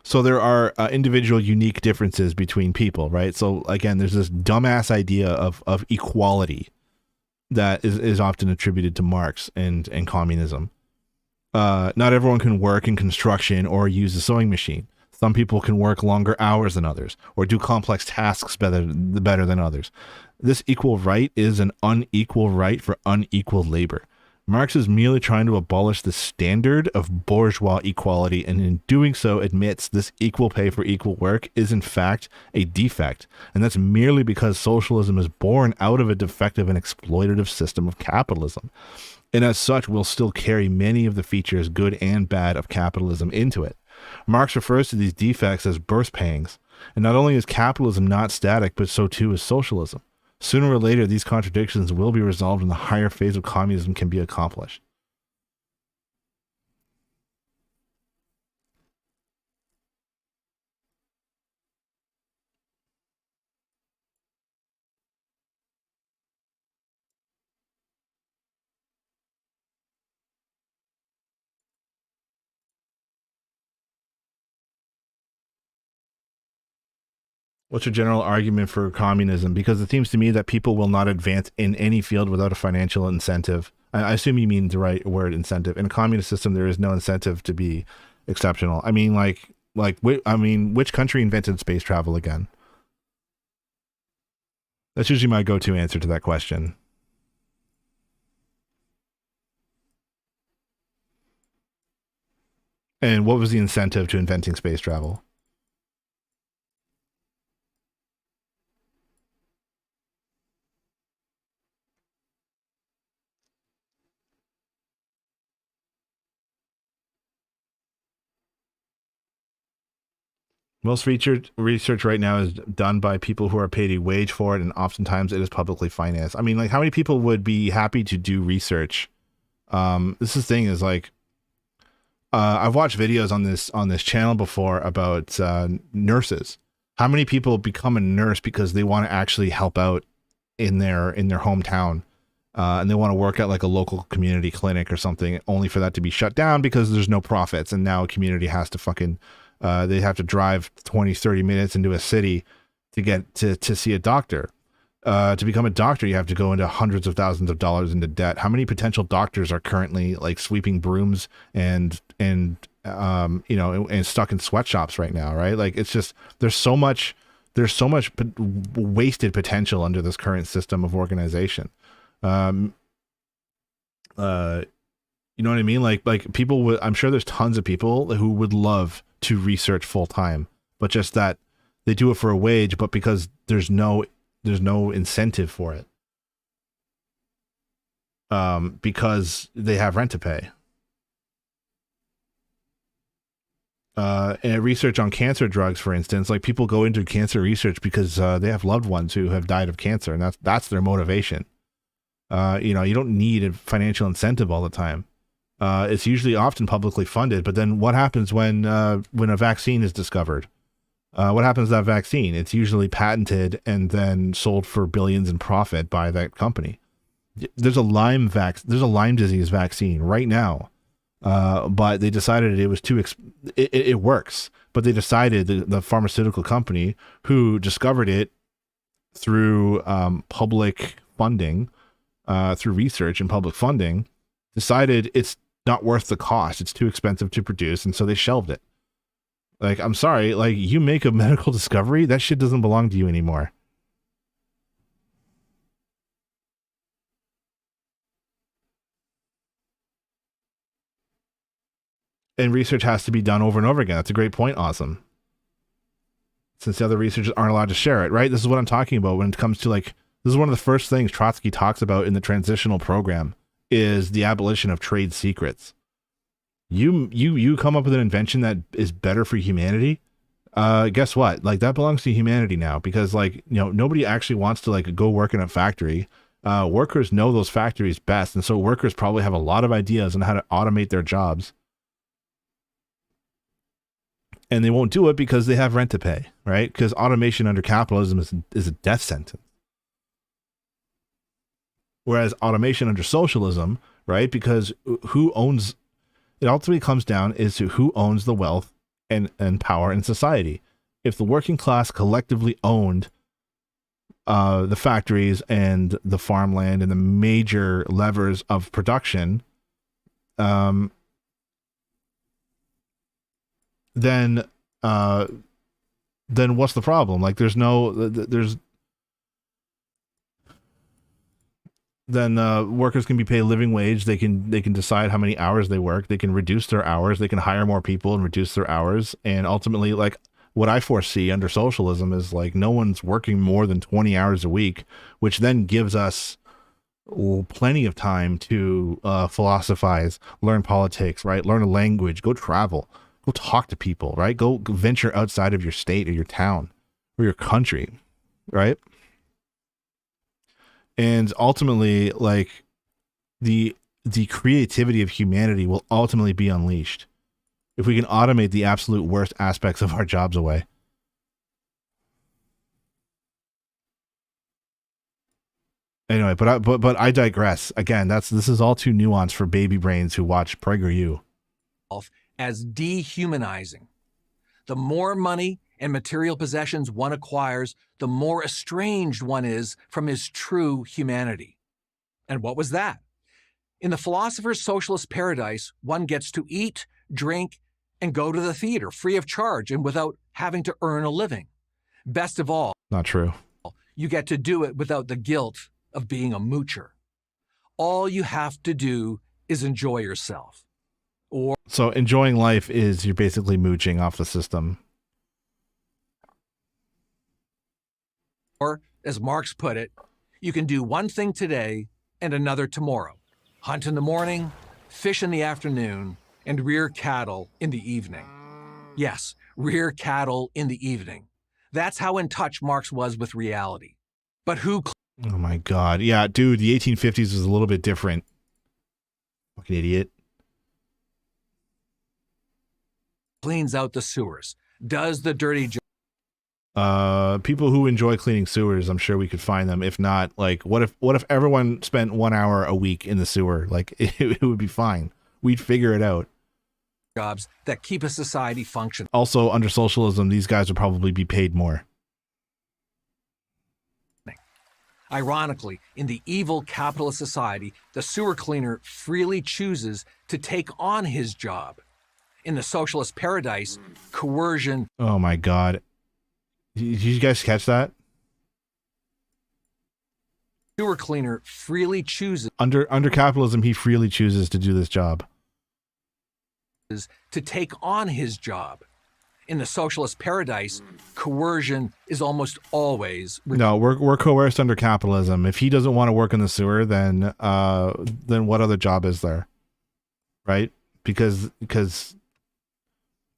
So there are individual unique differences between people, right? So again, there's this dumbass idea of equality that is often attributed to Marx and communism. Not everyone can work in construction or use a sewing machine. Some people can work longer hours than others or do complex tasks better than others. This equal right is an unequal right for unequal labor. Marx is merely trying to abolish the standard of bourgeois equality, and in doing so admits this equal pay for equal work is in fact a defect, and that's merely because socialism is born out of a defective and exploitative system of capitalism, and as such will still carry many of the features, good and bad, of capitalism into it. Marx refers to these defects as birth pangs, and not only is capitalism not static, but so too is socialism. Sooner or later, these contradictions will be resolved and the higher phase of communism can be accomplished. What's your general argument for communism? Because it seems to me that people will not advance in any field without a financial incentive. I assume you mean the right word, incentive. In a communist system, there is no incentive to be exceptional. I mean, which country invented space travel again? That's usually my go-to answer to that question. And what was the incentive to inventing space travel? Most research right now is done by people who are paid a wage for it, and oftentimes it is publicly financed. I mean, like, how many people would be happy to do research? This is the thing is like, I've watched videos on this channel before about nurses. How many people become a nurse because they want to actually help out in their hometown, and they want to work at like a local community clinic or something, only for that to be shut down because there's no profits, and now a community has to fucking they have to drive 20-30 minutes into a city to get to see a doctor. To become a doctor, you have to go into hundreds of thousands of dollars into debt. How many potential doctors are currently like sweeping brooms and stuck in sweatshops right now, right? Like, it's just, there's so much wasted potential under this current system of organization. You know what I mean? Like people would, I'm sure there's tons of people who would love to research full time, but just that they do it for a wage, but because there's no incentive for it. Because they have rent to pay. And research on cancer drugs, for instance, like people go into cancer research because they have loved ones who have died of cancer, and that's their motivation. You don't need a financial incentive all the time. It's usually often publicly funded, but then what happens when a vaccine is discovered? What happens to that vaccine? It's usually patented and then sold for billions in profit by that company. There's a Lyme disease vaccine right now, but they decided it was too it works, but they decided the pharmaceutical company who discovered it through public funding, through research and public funding, decided it's not worth the cost. It's too expensive to produce, and so they shelved it. Like, I'm sorry, like, you make a medical discovery, that shit doesn't belong to you anymore. And research has to be done over and over again. That's a great point, Awesome. Since the other researchers aren't allowed to share it, right? This is what I'm talking about when it comes to, like, this is one of the first things Trotsky talks about in the transitional program, is the abolition of trade secrets. You come up with an invention that is better for humanity, guess what? Like, that belongs to humanity now, because, like, nobody actually wants to, like, go work in a factory. Workers know those factories best, and so workers probably have a lot of ideas on how to automate their jobs. And they won't do it because they have rent to pay, right? Because automation under capitalism is a death sentence. Whereas automation under socialism, right? Because it ultimately comes down is to who owns the wealth and power in society. If the working class collectively owned the factories and the farmland and the major levers of production, then what's the problem? Like, then workers can be paid a living wage. They can decide how many hours they work. They can reduce their hours. They can hire more people and reduce their hours. And ultimately, like, what I foresee under socialism is, like, no one's working more than 20 hours a week, which then gives us plenty of time to philosophize, learn politics, right? Learn a language, go travel, go talk to people, right? Go venture outside of your state or your town or your country, right? And ultimately, like, the creativity of humanity will ultimately be unleashed if we can automate the absolute worst aspects of our jobs away. Anyway, but I digress. Again, this is all too nuanced for baby brains who watch PragerU. As dehumanizing. The more money and material possessions one acquires, the more estranged one is from his true humanity. And what was that? In the philosopher's socialist paradise, one gets to eat, drink, and go to the theater free of charge and without having to earn a living. Best of all, not true. You get to do it without the guilt of being a moocher. All you have to do is enjoy yourself. So enjoying life is you're basically mooching off the system. Or, as Marx put it, you can do one thing today and another tomorrow. Hunt in the morning, fish in the afternoon, and rear cattle in the evening. Yes, rear cattle in the evening. That's how in touch Marx was with reality. But who Oh my God. Yeah, dude, the 1850s was a little bit different. Fucking idiot. cleans out the sewers? Does the dirty job? People who enjoy cleaning sewers, I'm sure we could find them. If not, like, what if everyone spent 1 hour a week in the sewer? Like, it would be fine. We'd figure it out. Jobs that keep a society functioning. Also, under socialism, these guys would probably be paid more. Ironically, in the evil capitalist society, the sewer cleaner freely chooses to take on his job. In the socialist paradise, coercion. Oh my God. Did you guys catch that? Sewer cleaner freely chooses Under capitalism, he freely chooses to do this job. to take on his job. In the socialist paradise, coercion is almost always No, we're coerced under capitalism. If he doesn't want to work in the sewer, then what other job is there? Right? Because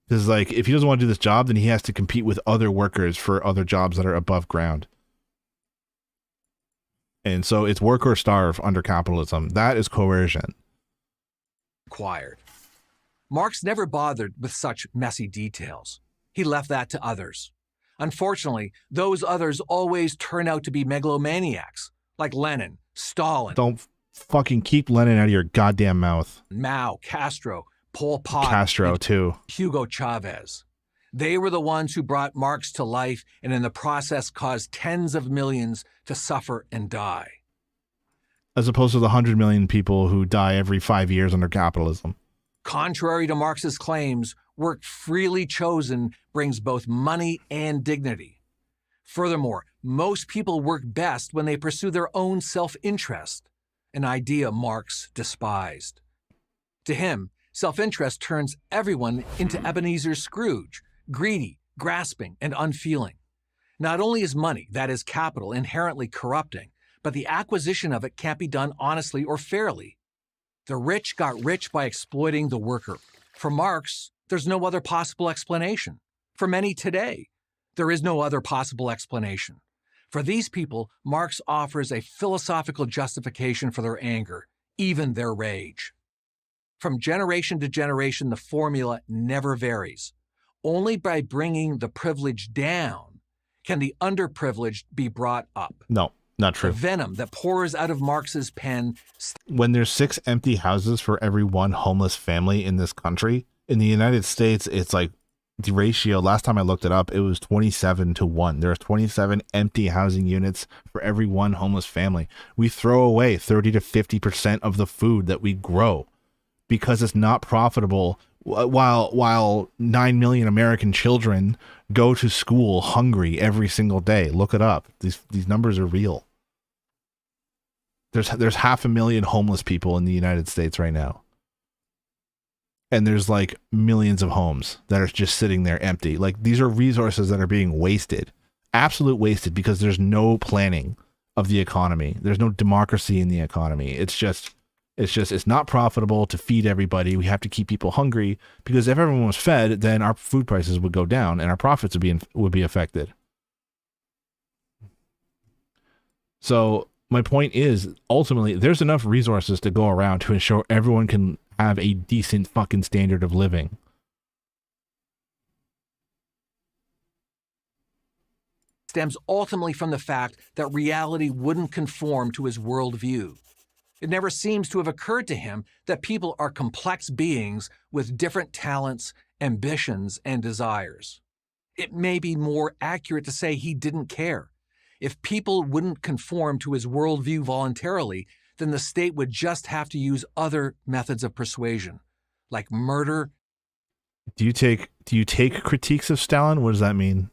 like, if he doesn't want to do this job, then he has to compete with other workers for other jobs that are above ground. And so it's work or starve under capitalism. That is coercion. required. Marx never bothered with such messy details. He left that to others. Unfortunately, those others always turn out to be megalomaniacs, like Lenin, Stalin. Don't fucking keep Lenin out of your goddamn mouth. Mao, Castro, Pol Pot, Castro, too. Hugo Chavez. They were the ones who brought Marx to life and in the process caused tens of millions to suffer and die. As opposed to the 100 million people who die every 5 years under capitalism. Contrary to Marx's claims, work freely chosen brings both money and dignity. Furthermore, most people work best when they pursue their own self-interest, an idea Marx despised. To him, self-interest turns everyone into Ebenezer Scrooge, greedy, grasping, and unfeeling. Not only is money, that is capital, inherently corrupting, but the acquisition of it can't be done honestly or fairly. The rich got rich by exploiting the worker. For Marx, there's no other possible explanation. For many today, there is no other possible explanation. For these people, Marx offers a philosophical justification for their anger, even their rage. From generation to generation, the formula never varies. Only by bringing the privileged down can the underprivileged be brought up. No, not The true. venom that pours out of Marx's pen. When there's 6 empty houses for every 1 homeless family in this country, in the United States, it's like the ratio, last time I looked it up, it was 27-1. There are 27 empty housing units for every 1 homeless family. We throw away 30 to 50% of the food that we grow because it's not profitable, while 9 million American children go to school hungry every single day. Look it up. These numbers are real. There's 500,000 homeless people in the United States right now. And there's like millions of homes that are just sitting there empty. Like, these are resources that are being wasted. Absolute wasted, because there's no planning of the economy. There's no democracy in the economy. It's not profitable to feed everybody. We have to keep people hungry, because if everyone was fed, then our food prices would go down and our profits would be affected. So my point is, ultimately, there's enough resources to go around to ensure everyone can have a decent fucking standard of living. Stems ultimately from the fact that reality wouldn't conform to his worldview. It never seems to have occurred to him that people are complex beings with different talents, ambitions, and desires. It may be more accurate to say he didn't care. If people wouldn't conform to his worldview voluntarily, then the state would just have to use other methods of persuasion, like murder. Do you take critiques of Stalin? What does that mean?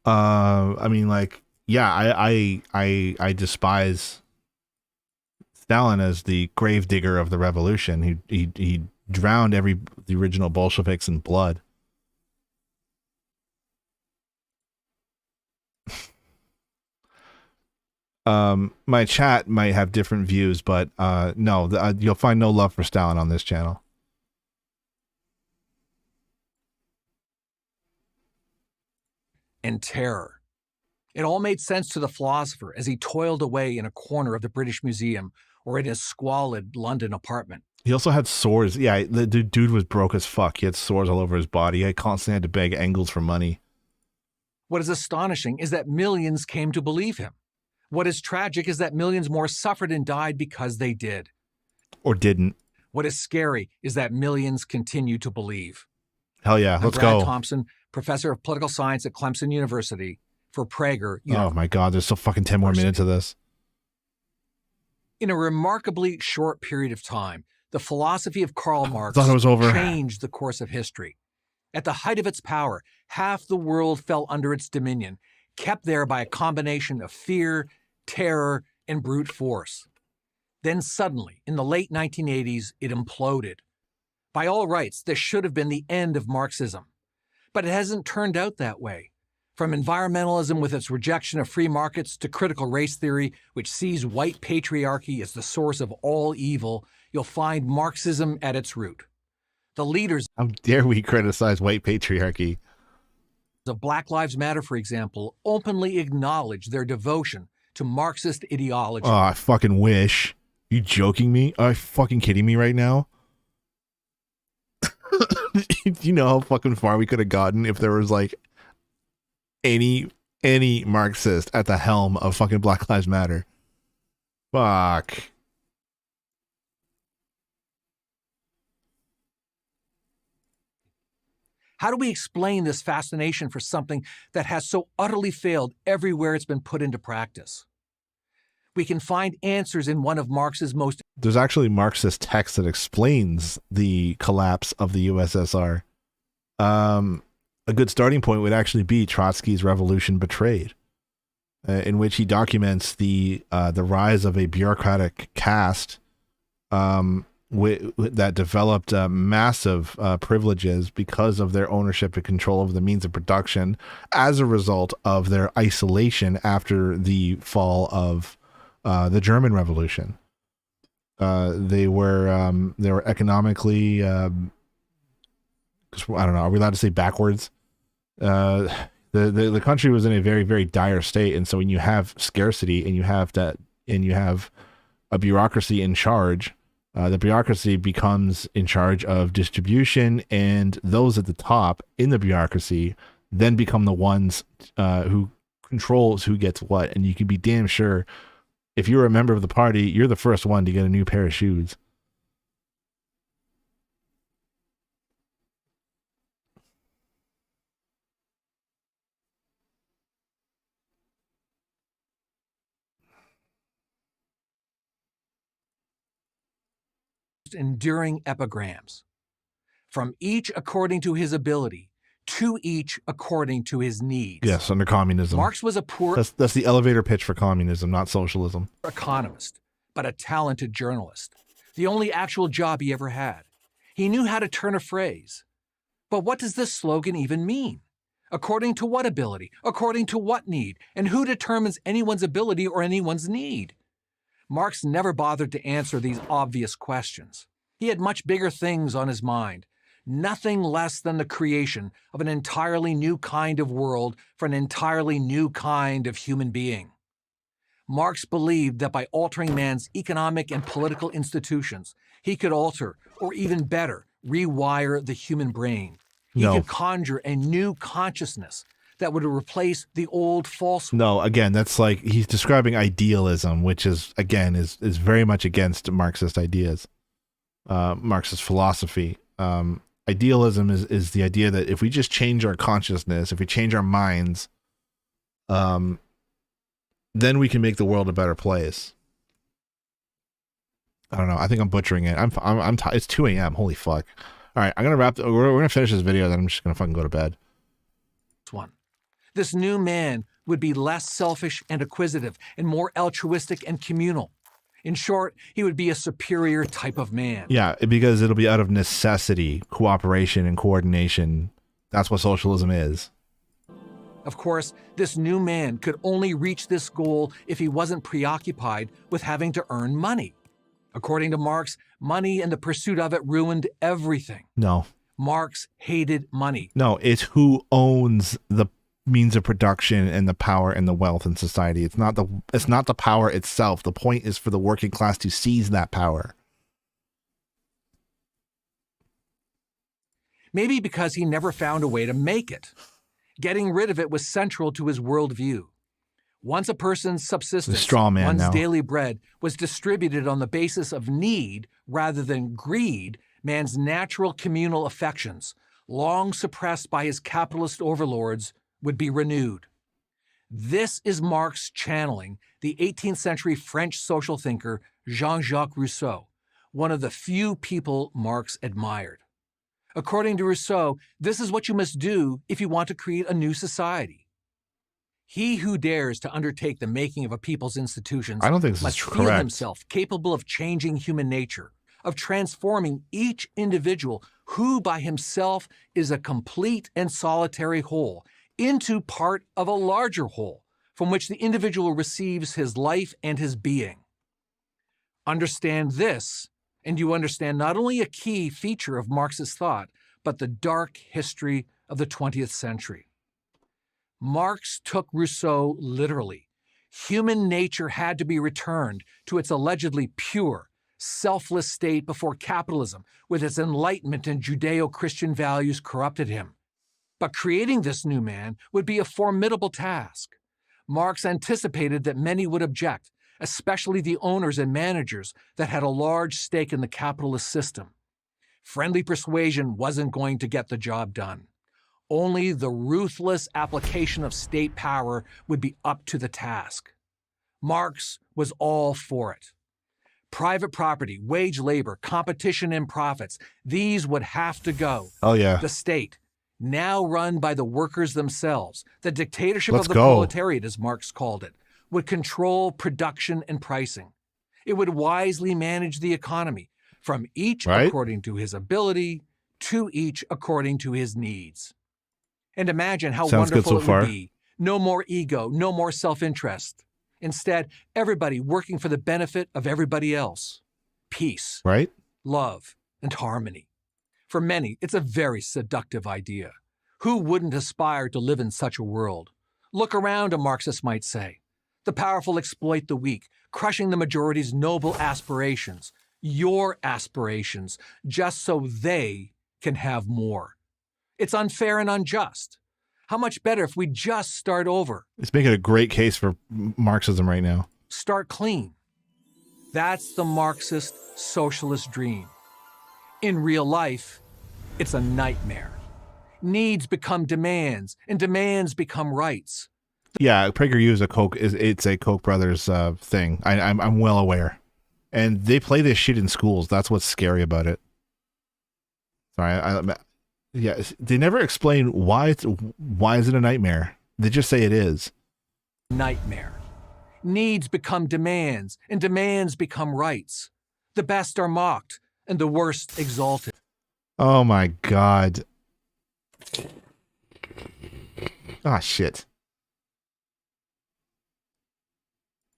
I mean, like, yeah, I despise Stalin as the gravedigger of the revolution. He drowned the original Bolsheviks in blood. My chat might have different views, but no, you'll find no love for Stalin on this channel. and terror. It all made sense to the philosopher as he toiled away in a corner of the British Museum or in his squalid London apartment. He also had sores. Yeah, the dude was broke as fuck. He had sores all over his body. He constantly had to beg Engels for money. What is astonishing is that millions came to believe him. What is tragic is that millions more suffered and died because they did. Or didn't. What is scary is that millions continue to believe. Hell yeah, I'm let's Brad go. Thompson, professor of political science at Clemson University for Prager. Oh my God, there's so fucking 10 more minutes of this. In a remarkably short period of time, the philosophy of Karl Marx thought it was over. changed the course of history. At the height of its power, half the world fell under its dominion, kept there by a combination of fear, terror, and brute force. Then suddenly, in the late 1980s, it imploded. By all rights, this should have been the end of Marxism. But it hasn't turned out that way. From environmentalism with its rejection of free markets to critical race theory, which sees white patriarchy as the source of all evil, you'll find Marxism at its root. The leaders How dare we criticize white patriarchy? of Black Lives Matter, for example, openly acknowledge their devotion to Marxist ideology. Oh, I fucking wish. You joking me? Are you fucking kidding me right now? Do you know how fucking far we could have gotten if there was like any Marxist at the helm of fucking Black Lives Matter? Fuck. How do we explain this fascination for something that has so utterly failed everywhere it's been put into practice? We can find answers in one of Marx's most... There's actually Marxist text that explains the collapse of the USSR. A good starting point would actually be Trotsky's Revolution Betrayed, in which he documents the rise of a bureaucratic caste that developed massive privileges because of their ownership and control over the means of production as a result of their isolation after the fall of the German Revolution. They were economically, I don't know, are we allowed to say backwards? The country was in a very, very dire state, and so when you have scarcity and you have a bureaucracy in charge, the bureaucracy becomes in charge of distribution, and those at the top in the bureaucracy then become the ones who controls who gets what. And you can be damn sure if you're a member of the party, you're the first one to get a new pair of shoes. enduring epigrams. From each according to his ability, to each according to his needs. Yes, under communism. Marx was a poor That's the elevator pitch for communism, not socialism. economist, but a talented journalist. The only actual job he ever had. He knew how to turn a phrase. But what does this slogan even mean? According to what ability? According to what need? And who determines anyone's ability or anyone's need? Marx never bothered to answer these obvious questions. He had much bigger things on his mind. Nothing less than the creation of an entirely new kind of world for an entirely new kind of human being. Marx believed that by altering man's economic and political institutions, he could alter, or even better, rewire the human brain. He could conjure a new consciousness that would replace the old false one. No, again, that's like he's describing idealism, which is, again, is very much against Marxist ideas, Marxist philosophy. Idealism is the idea that if we just change our consciousness, if we change our minds, then we can make the world a better place. I don't know. I think I'm butchering it. It's 2 a.m. Holy fuck. All right, I'm gonna wrap. We're gonna finish this video, then I'm just gonna fucking go to bed. One. This new man would be less selfish and acquisitive and more altruistic and communal. In short, he would be a superior type of man. Yeah, because it'll be out of necessity, cooperation and coordination. That's what socialism is. Of course, this new man could only reach this goal if he wasn't preoccupied with having to earn money. According to Marx, money and the pursuit of it ruined everything. No. Marx hated money. No, it's who owns the means of production and the power and the wealth in society. It's not the power itself. The point is for the working class to seize that power. Maybe because he never found a way to make it. Getting rid of it was central to his worldview. Once a person's subsistence, straw man one's now. daily bread, was distributed on the basis of need rather than greed, man's natural communal affections, long suppressed by his capitalist overlords, would be renewed. This is Marx channeling the 18th century French social thinker Jean-Jacques Rousseau, one of the few people Marx admired. According to Rousseau, this is what you must do if you want to create a new society. He who dares to undertake the making of a people's institutions I don't think this must is feel correct. himself capable of changing human nature, of transforming each individual who by himself is a complete and solitary whole into part of a larger whole from which the individual receives his life and his being. Understand this, and you understand not only a key feature of Marxist thought, but the dark history of the 20th century. Marx took Rousseau literally. Human nature had to be returned to its allegedly pure, selfless state before capitalism, with its Enlightenment and Judeo-Christian values, corrupted him. But creating this new man would be a formidable task. Marx anticipated that many would object, especially the owners and managers that had a large stake in the capitalist system. Friendly persuasion wasn't going to get the job done. Only the ruthless application of state power would be up to the task. Marx was all for it. Private property, wage labor, competition in profits, these would have to go. Oh yeah. The state, now run by the workers themselves, the dictatorship Let's of the go. proletariat, as Marx called it, would control production and pricing. It would wisely manage the economy, from each Right? according to his ability, to each according to his needs. And imagine how Sounds good wonderful so it far. would be. No more ego, no more self-interest. Instead, everybody working for the benefit of everybody else. Peace, Right? love, and harmony. For many, it's a very seductive idea. Who wouldn't aspire to live in such a world? Look around, a Marxist might say. The powerful exploit the weak, crushing the majority's noble aspirations, your aspirations, just so they can have more. It's unfair and unjust. How much better if we just start over? It's making a great case for Marxism right now. Start clean. That's the Marxist socialist dream. In real life, it's a nightmare. Needs become demands, and demands become rights. Yeah, PragerU is it's a Koch brothers thing. I'm well aware, and they play this shit in schools. That's what's scary about it. Sorry, yeah, they never explain why is it a nightmare. They just say it is. Nightmare. Needs become demands, and demands become rights. The best are mocked, and the worst exalted. Oh my god. Ah, shit.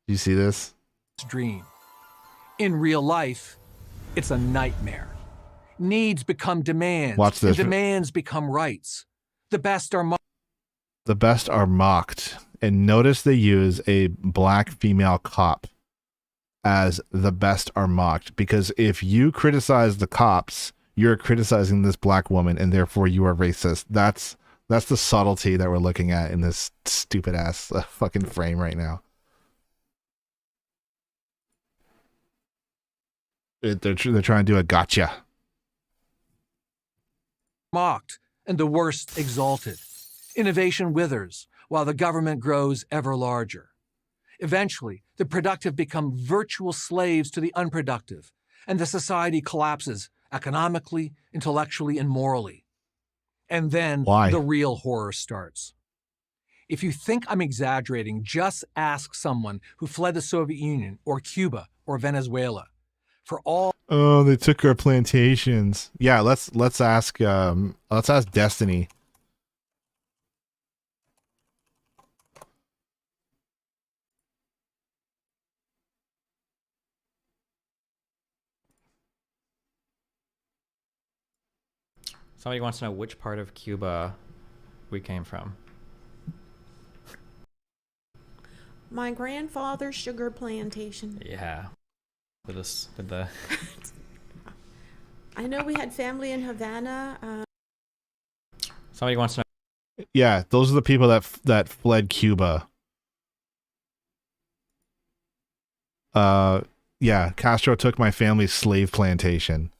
You see this? Dream. In real life, it's a nightmare. Needs become demands, Watch this. and demands become rights. The best are mocked. The best are mocked. And notice they use a black female cop as the best are mocked. Because if you criticize the cops, you're criticizing this black woman, and therefore you are racist. That's the subtlety that we're looking at in this stupid ass fucking frame right now. They're trying to do a gotcha. Mocked, and the worst exalted. Innovation withers, while the government grows ever larger. Eventually, the productive become virtual slaves to the unproductive, and the society collapses economically, intellectually, and morally. And then Why? the real horror starts. If you think I'm exaggerating, just ask someone who fled the Soviet Union or Cuba or Venezuela. For all Oh, they took our plantations. Yeah, let's ask Destiny. Somebody wants to know which part of Cuba we came from. My grandfather's sugar plantation. Yeah. With the I know we had family in Havana. somebody wants to know. Yeah, those are the people that fled Cuba. Yeah, Castro took my family's slave plantation.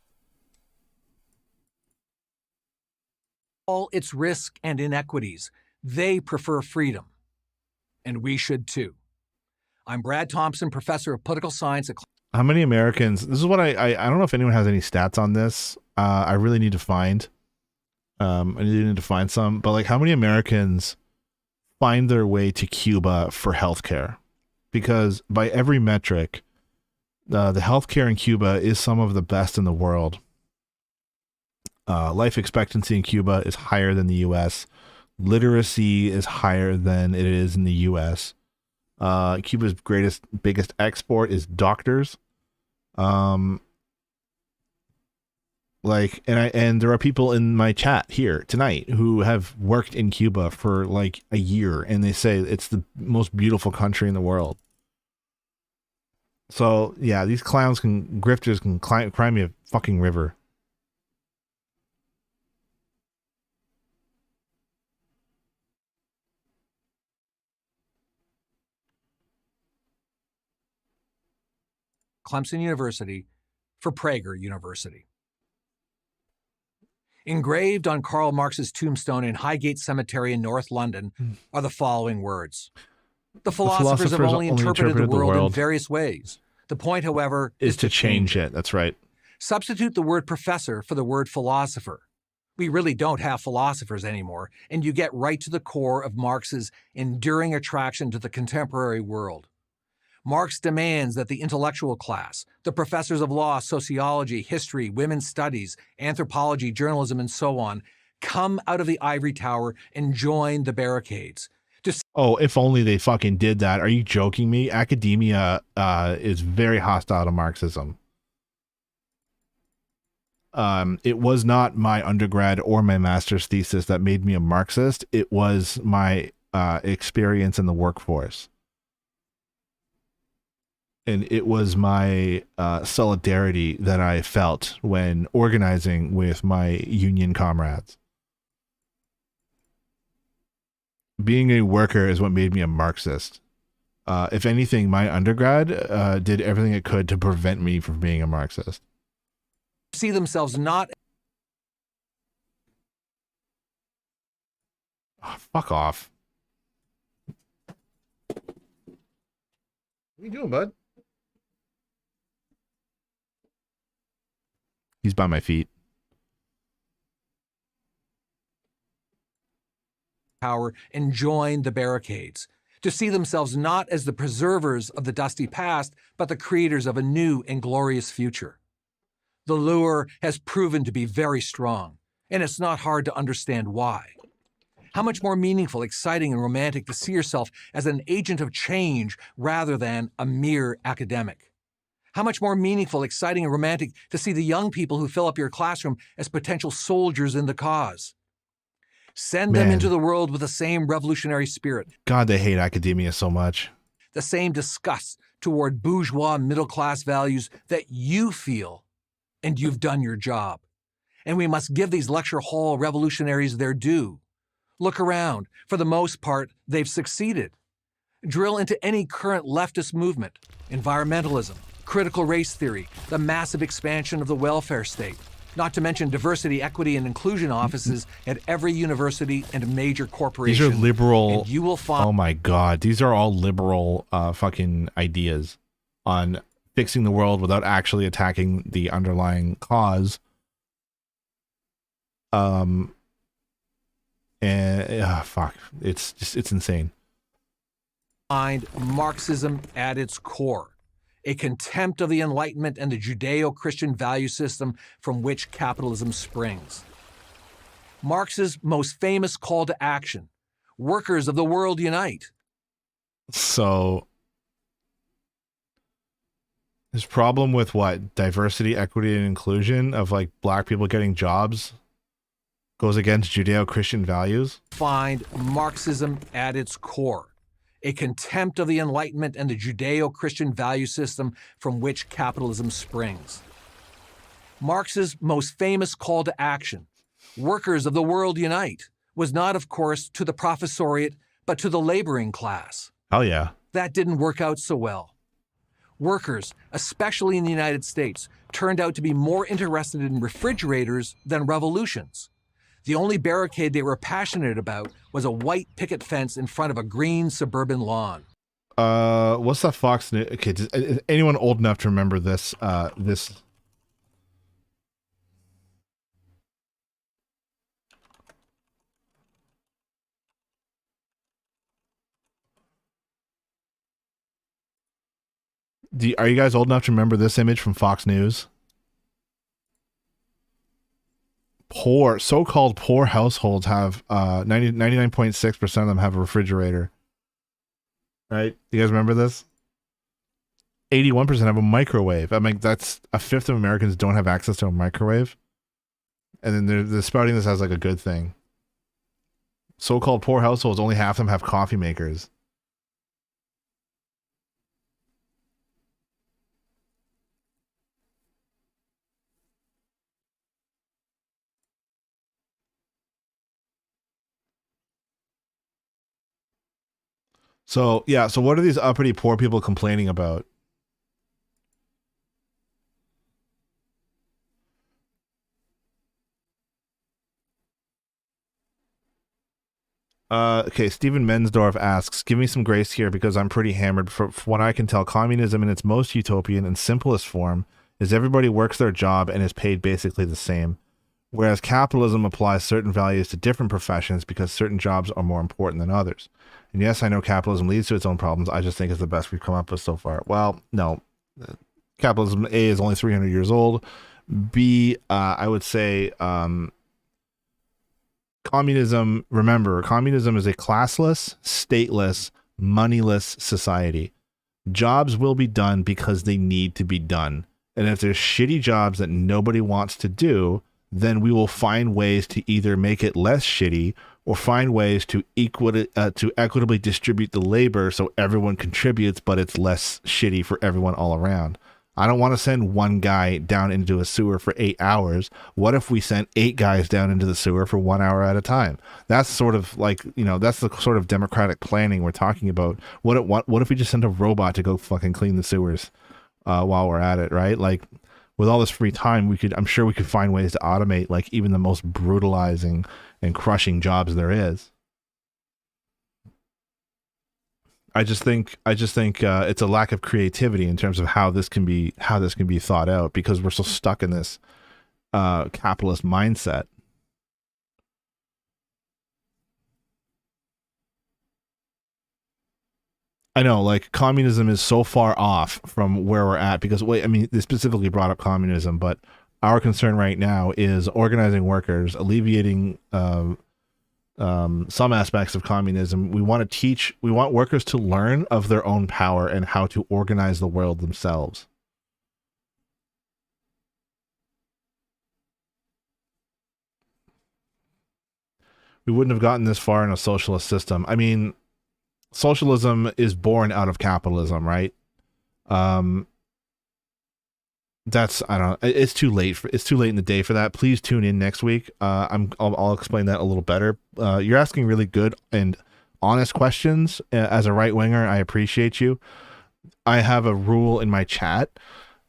All its risk and inequities, they prefer freedom. And we should too. I'm Brad Thompson, professor of political science at How many Americans? This is what I don't know if anyone has any stats on this. I really need to find. I need to find some, but like, how many Americans find their way to Cuba for healthcare? Because by every metric, the healthcare in Cuba is some of the best in the world. Life expectancy in Cuba is higher than the U.S. Literacy is higher than it is in the U.S. Cuba's biggest export is doctors. And there are people in my chat here tonight who have worked in Cuba for like a year, and they say it's the most beautiful country in the world. So yeah, these grifters can cry me a fucking river. Clemson University for Prager University. Engraved on Karl Marx's tombstone in Highgate Cemetery in North London are the following words. The philosophers have only interpreted the world in various ways. The point, however, is to change it. That's right. Substitute the word professor for the word philosopher. We really don't have philosophers anymore, and you get right to the core of Marx's enduring attraction to the contemporary world. Marx demands that the intellectual class, the professors of law, sociology, history, women's studies, anthropology, journalism, and so on, come out of the ivory tower and join the barricades. Oh, if only they fucking did that. Are you joking me? Academia is very hostile to Marxism. It was not my undergrad or my master's thesis that made me a Marxist. It was my experience in the workforce. And it was my solidarity that I felt when organizing with my union comrades. Being a worker is what made me a Marxist. If anything, my undergrad did everything it could to prevent me from being a Marxist. See themselves not... Oh, fuck off. What are you doing, bud? He's by my feet. Power and join the barricades, to see themselves not as the preservers of the dusty past, but the creators of a new and glorious future. The lure has proven to be very strong, and it's not hard to understand why. How much more meaningful, exciting, and romantic to see yourself as an agent of change rather than a mere academic. How much more meaningful, exciting, and romantic to see the young people who fill up your classroom as potential soldiers in the cause. Send them into the world with the same revolutionary spirit. God, they hate academia so much. The same disgust toward bourgeois middle-class values that you feel, and you've done your job. And we must give these lecture hall revolutionaries their due. Look around. For the most part, they've succeeded. Drill into any current leftist movement, environmentalism, critical race theory, the massive expansion of the welfare state, not to mention diversity, equity, and inclusion offices at every university and major corporation. These are liberal. And you will find. Oh my God, these are all liberal fucking ideas on fixing the world without actually attacking the underlying cause. And fuck, it's insane. Find Marxism at its core. A contempt of the Enlightenment and the Judeo-Christian value system from which capitalism springs. Marx's most famous call to action, workers of the world unite. So, his problem with what? Diversity, equity, and inclusion of like black people getting jobs goes against Judeo-Christian values? Find Marxism at its core. a contempt of the Enlightenment and the Judeo-Christian value system from which capitalism springs. Marx's most famous call to action, "Workers of the world unite," was not, of course, to the professoriate, but to the laboring class. Hell yeah. That didn't work out so well. Workers, especially in the United States, turned out to be more interested in refrigerators than revolutions. The only barricade they were passionate about was a white picket fence in front of a green suburban lawn. What's that Fox News? Okay, is anyone old enough to remember this? This. Are you guys old enough to remember this image from Fox News? So-called poor households have 99.6% of them have a refrigerator. Right? You guys remember this? 81% have a microwave. I mean, that's a fifth of Americans don't have access to a microwave. And then they're spouting this as like a good thing. So-called poor households, only half of them have coffee makers. So, yeah, so what are these uppity poor people complaining about? Okay, Stephen Mensdorf asks, give me some grace here because I'm pretty hammered. From what I can tell, communism in its most utopian and simplest form is everybody works their job and is paid basically the same. Whereas capitalism applies certain values to different professions because certain jobs are more important than others. And yes, I know capitalism leads to its own problems. I just think it's the best we've come up with so far. Well, no. Capitalism, A, is only 300 years old. B, I would say communism, remember, communism is a classless, stateless, moneyless society. Jobs will be done because they need to be done. And if there's shitty jobs that nobody wants to do, then we will find ways to either make it less shitty or find ways to equitably distribute the labor so everyone contributes, but it's less shitty for everyone all around. I don't want to send one guy down into a sewer for 8 hours. What if we sent 8 guys down into the sewer for 1 hour at a time? That's sort of like, that's the sort of democratic planning we're talking about. What if we just sent a robot to go fucking clean the sewers while we're at it, right? Like, with all this free time, I'm sure we could find ways to automate like even the most brutalizing and crushing jobs there is. I just think it's a lack of creativity in terms of how this can be thought out because we're so stuck in this capitalist mindset. I know, like, communism is so far off from where we're at because, they specifically brought up communism, but our concern right now is organizing workers, alleviating some aspects of communism. We want workers to learn of their own power and how to organize the world themselves. We wouldn't have gotten this far in a socialist system. I mean, socialism is born out of capitalism, right? It's too late in the day for that. Please tune in next week. I'll explain that a little better. You're asking really good and honest questions. As a right winger, I appreciate you. I have a rule in my chat.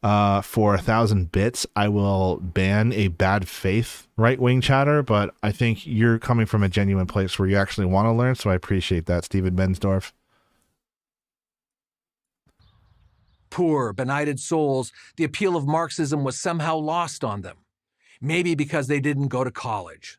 For 1,000 bits, I will ban a bad faith right wing chatter, but I think you're coming from a genuine place where you actually want to learn, so I appreciate that, Stephen Mensdorf. Poor, benighted souls, the appeal of Marxism was somehow lost on them. Maybe because they didn't go to college.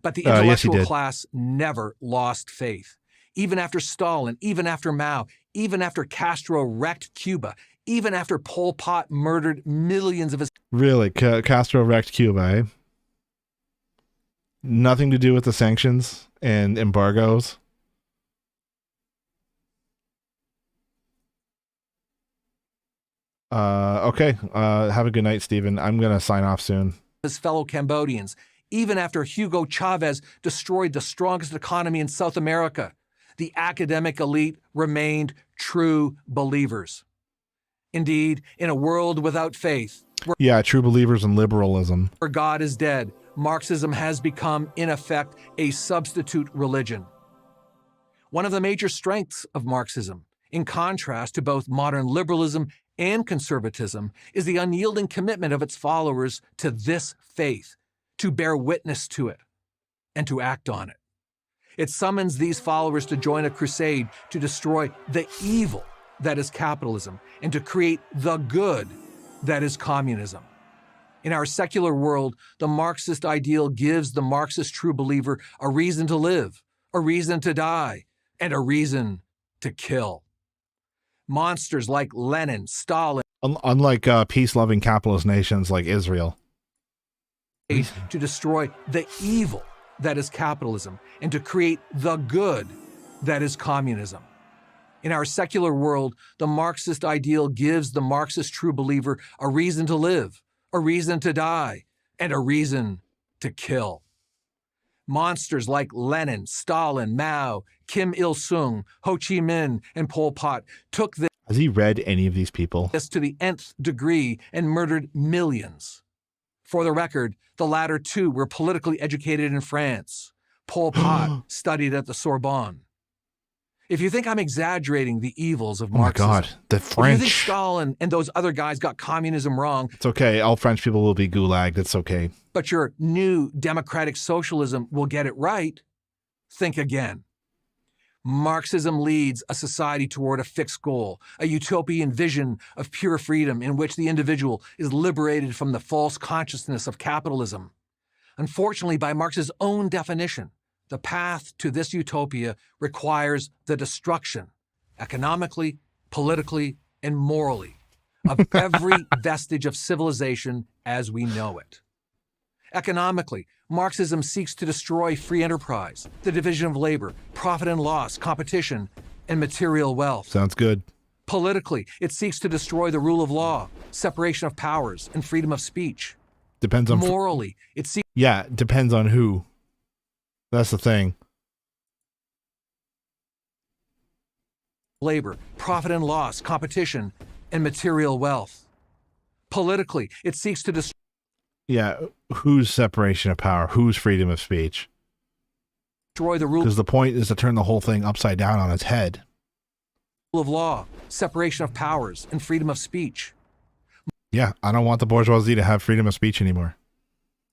But the intellectual class never lost faith. Even after Stalin, even after Mao, even after Castro wrecked Cuba, even after Pol Pot murdered millions of his... Really? Castro wrecked Cuba, eh? Nothing to do with the sanctions and embargoes? Okay. Have a good night, Stephen. I'm going to sign off soon. His fellow Cambodians, even after Hugo Chavez destroyed the strongest economy in South America. the academic elite remained true believers. Indeed, in a world without faith, Yeah, true believers in liberalism. where God is dead, Marxism has become, in effect, a substitute religion. One of the major strengths of Marxism, in contrast to both modern liberalism and conservatism, is the unyielding commitment of its followers to this faith, to bear witness to it, and to act on it. It summons these followers to join a crusade to destroy the evil that is capitalism and to create the good that is communism. In our secular world, the Marxist ideal gives the Marxist true believer a reason to live, a reason to die, and a reason to kill. Monsters like Lenin, Stalin, Unlike peace-loving capitalist nations like Israel. to destroy the evil that is capitalism and to create the good that is communism. In our secular world, the Marxist ideal gives the Marxist true believer a reason to live, a reason to die, and a reason to kill. Monsters like Lenin, Stalin, Mao, Kim Il-sung, Ho Chi Minh, and Pol Pot took Has he read any of these people? this to the nth degree and murdered millions. For the record, the latter two were politically educated in France. Pol Pot studied at the Sorbonne. If you think I'm exaggerating the evils of Oh my Marxism, God, the if you think French. Stalin and those other guys got communism wrong, It's okay. All French people will be gulagged. It's okay. but your new democratic socialism will get it right, think again. Marxism leads a society toward a fixed goal, a utopian vision of pure freedom in which the individual is liberated from the false consciousness of capitalism. Unfortunately, by Marx's own definition, the path to this utopia requires the destruction, economically, politically, and morally, of every vestige of civilization as we know it. Economically, Marxism seeks to destroy free enterprise, the division of labor, profit and loss, competition, and material wealth. Sounds good. Politically, it seeks to destroy the rule of law, separation of powers, and freedom of speech. Depends on. Morally, it seeks Yeah, depends on who. That's the thing. labor, profit and loss, competition, and material wealth. Politically, it seeks to destroy Yeah, whose separation of power? Whose freedom of speech? the rule Because the point is to turn the whole thing upside down on its head. of law, separation of powers, and freedom of speech. Yeah, I don't want the bourgeoisie to have freedom of speech anymore.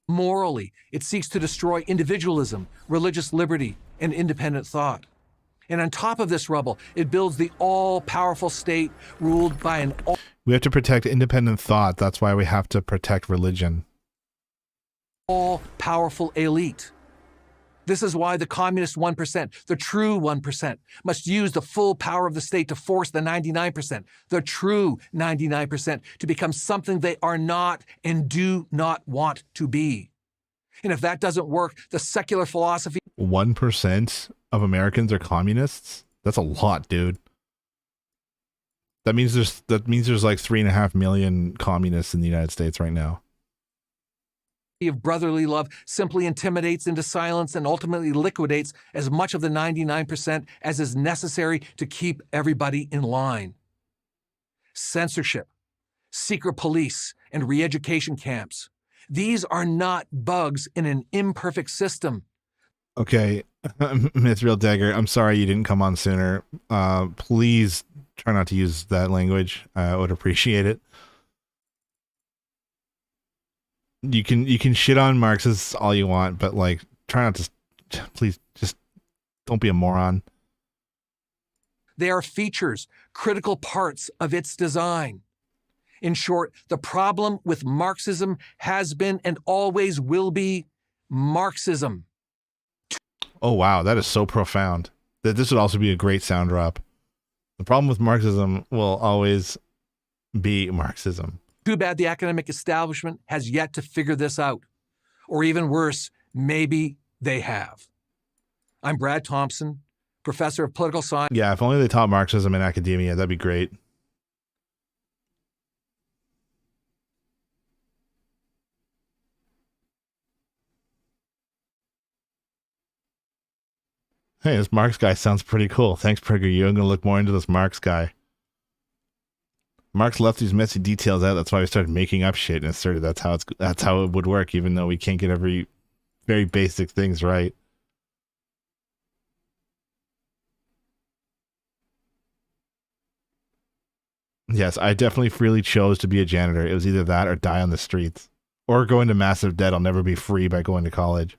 Morally, it seeks to destroy individualism, religious liberty, and independent thought. And on top of this rubble, it builds the all-powerful state ruled by an We have to protect independent thought. That's why we have to protect religion. all-powerful elite. This is why the communist 1%, the true 1%, must use the full power of the state to force the 99%, the true 99%, to become something they are not and do not want to be. And if that doesn't work, the secular philosophy 1% of Americans are communists? That's a lot, dude. That means there's like 3.5 million communists in the United States right now. of brotherly love simply intimidates into silence and ultimately liquidates as much of the 99% as is necessary to keep everybody in line. Censorship, secret police, and re-education camps. These are not bugs in an imperfect system. Okay, Mithril Dagger, I'm sorry you didn't come on sooner. Please try not to use that language. I would appreciate it. You can shit on Marxists all you want, but like, try not to. Please, just don't be a moron. They are features, critical parts of its design. In short, the problem with Marxism has been and always will be Marxism. Oh wow, that is so profound. That this would also be a great sound drop. The problem with Marxism will always be Marxism. Too bad the academic establishment has yet to figure this out. Or even worse, maybe they have. I'm Brad Thompson, professor of political science. Yeah, if only they taught Marxism in academia, that'd be great. Hey, this Marx guy sounds pretty cool. Thanks, PragerU. I'm gonna look more into this Marx guy. Marx left these messy details out. That's why we started making up shit and asserted that's how it would work, even though we can't get every very basic things right. Yes, I definitely freely chose to be a janitor. It was either that or die on the streets. Or go into massive debt. I'll never be free by going to college.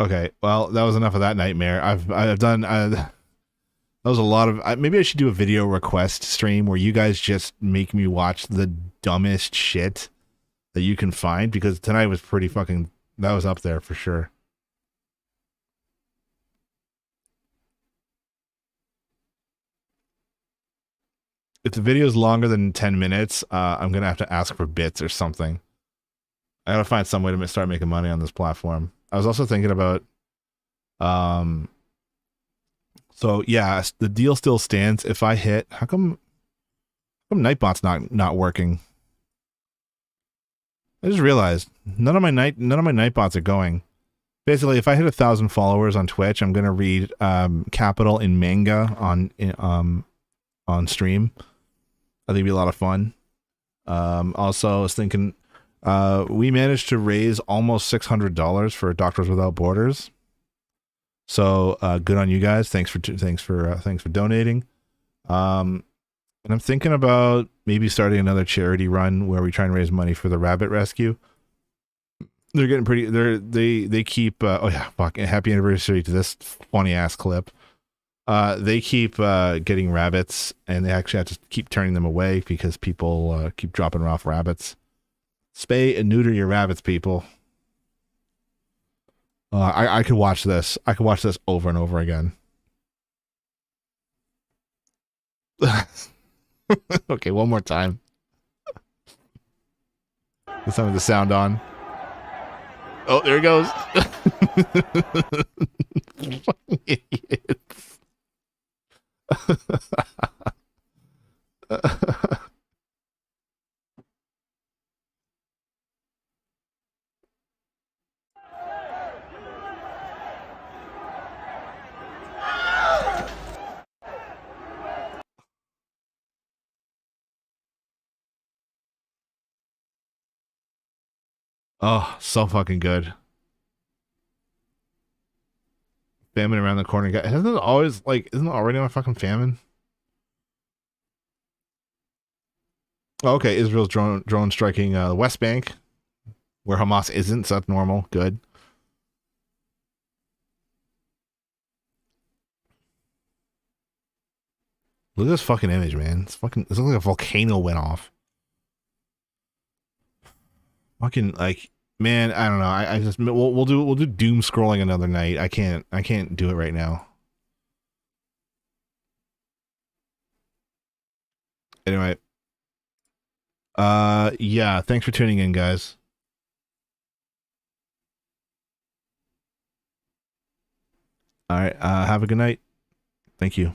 Okay, well, that was enough of that nightmare. I've done... that was a lot of... maybe I should do a video request stream where you guys just make me watch the dumbest shit that you can find, because tonight was pretty fucking... that was up there for sure. If the video is longer than 10 minutes, I'm going to have to ask for bits or something. I got to find some way to start making money on this platform. I was also thinking about... so yeah, the deal still stands. If I hit... How come Nightbot's not working? I just realized none of my Nightbots are going. Basically, if I hit 1,000 followers on Twitch, I'm gonna read Capital in manga on stream. I think it'd be a lot of fun. Also, I was thinking, we managed to raise almost $600 for Doctors Without Borders. So good on you guys. Thanks for donating. And I'm thinking about maybe starting another charity run where we try and raise money for the rabbit rescue. They're getting pretty. They keep. Oh yeah, fuck! Happy anniversary to this funny ass clip. They keep getting rabbits, and they actually have to keep turning them away because people keep dropping off rabbits. Spay and neuter your rabbits, people. I could watch this. I could watch this over and over again. Okay, one more time. Let's have the sound on. Oh, there it goes. Fucking idiots. Oh, so fucking good. Famine around the corner. Isn't it always like? Isn't it already on a fucking famine? Okay, Israel's drone striking the West Bank, where Hamas isn't. So that's normal. Good. Look at this fucking image, man. It's fucking. It looks like a volcano went off. Fucking like, man. I don't know. I just we'll do doom scrolling another night. I can't do it right now. Anyway. Yeah. Thanks for tuning in, guys. All right. Have a good night. Thank you.